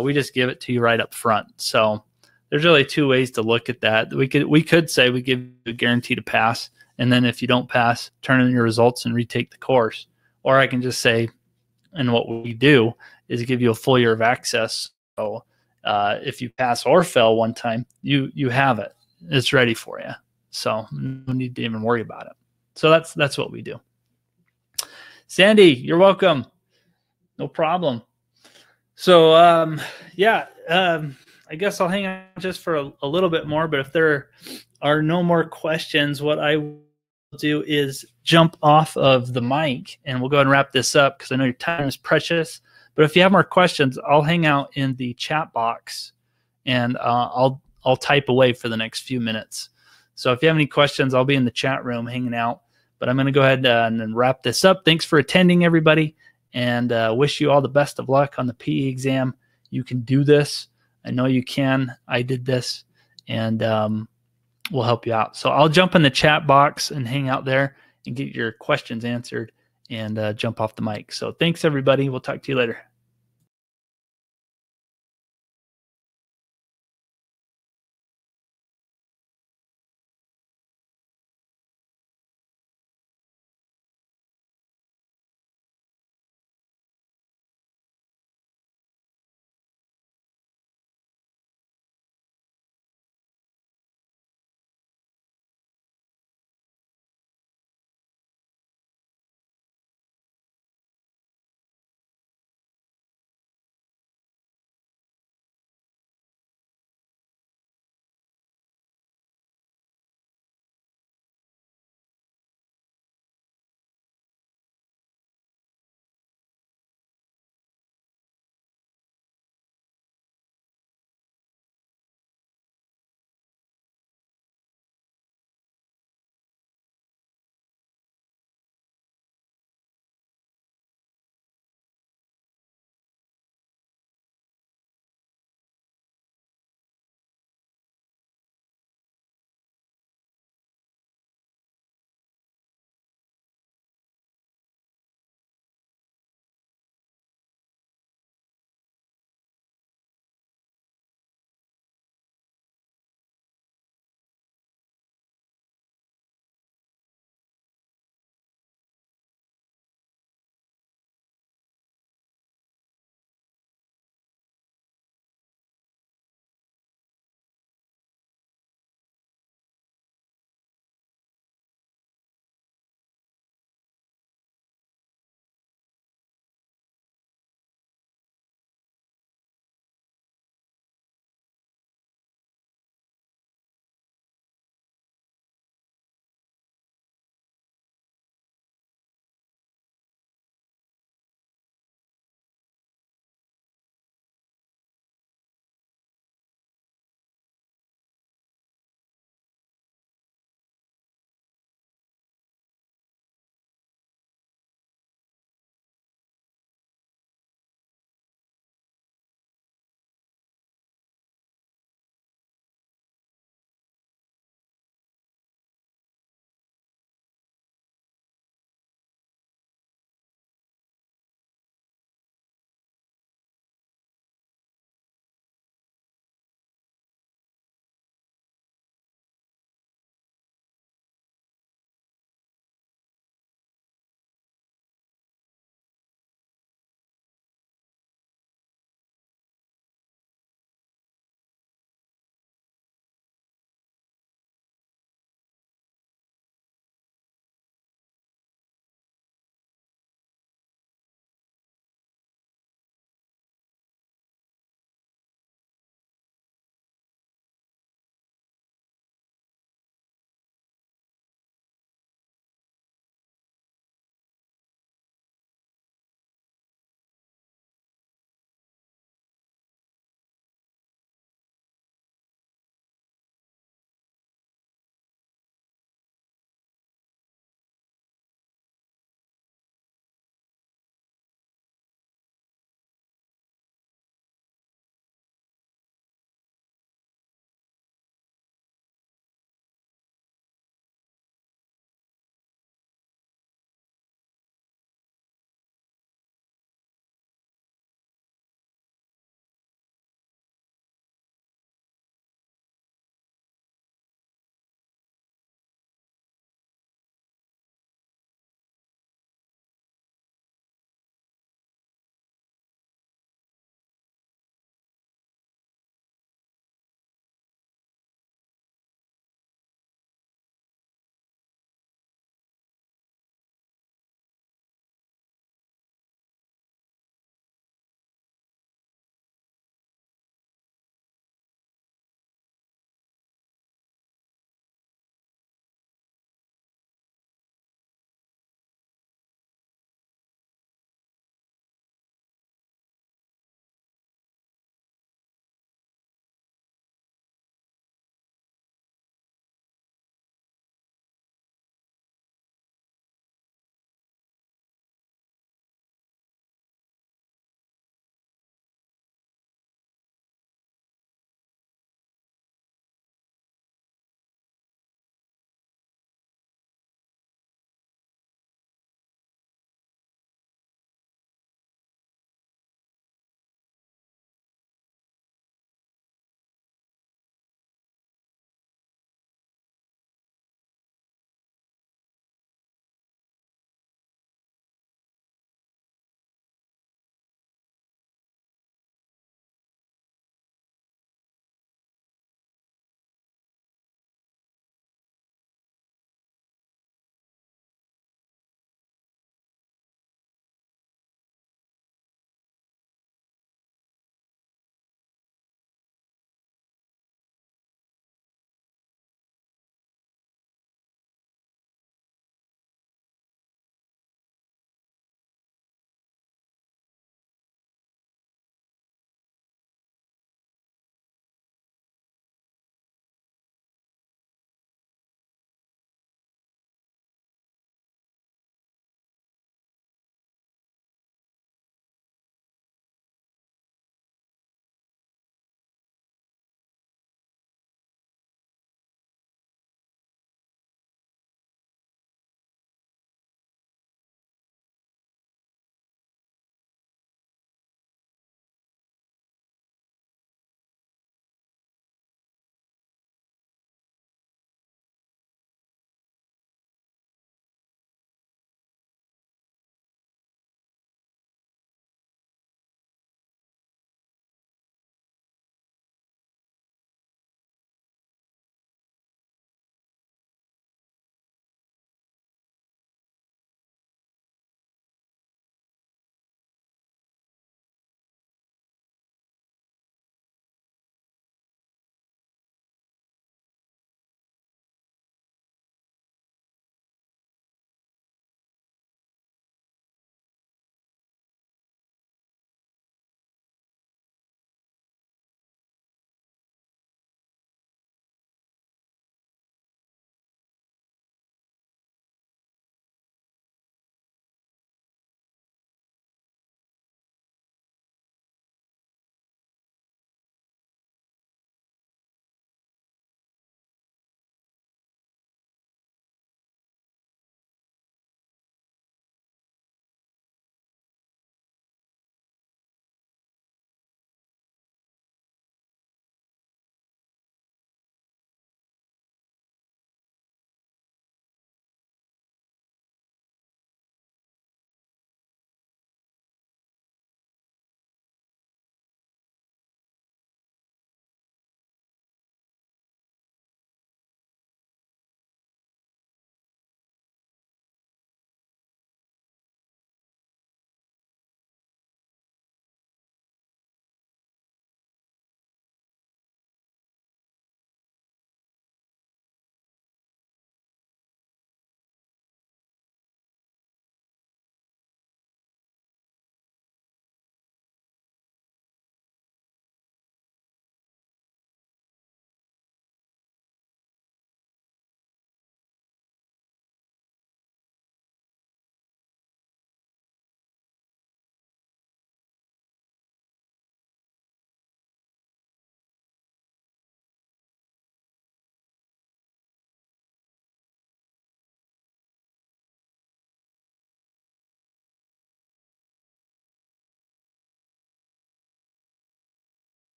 We just give it to you right up front. So there's really two ways to look at that. We could say we give you a guarantee to pass, and then if you don't pass, turn in your results and retake the course. Or I can just say, and what we do is give you a full year of access. So if you pass or fail one time, you have it. It's ready for you. So no need to even worry about it. So that's what we do. Sandy, you're welcome. No problem. So, yeah, I guess I'll hang out just for a little bit more, but if there are no more questions, what I will do is jump off of the mic and we'll go ahead and wrap this up because I know your time is precious. But if you have more questions, I'll hang out in the chat box and I'll type away for the next few minutes. So if you have any questions, I'll be in the chat room hanging out. But I'm going to go ahead and wrap this up. Thanks for attending, everybody, and wish you all the best of luck on the PE exam. You can do this. I know you can. I did this, and we'll help you out. So I'll jump in the chat box and hang out there and get your questions answered and jump off the mic. So thanks, everybody. We'll talk to you later.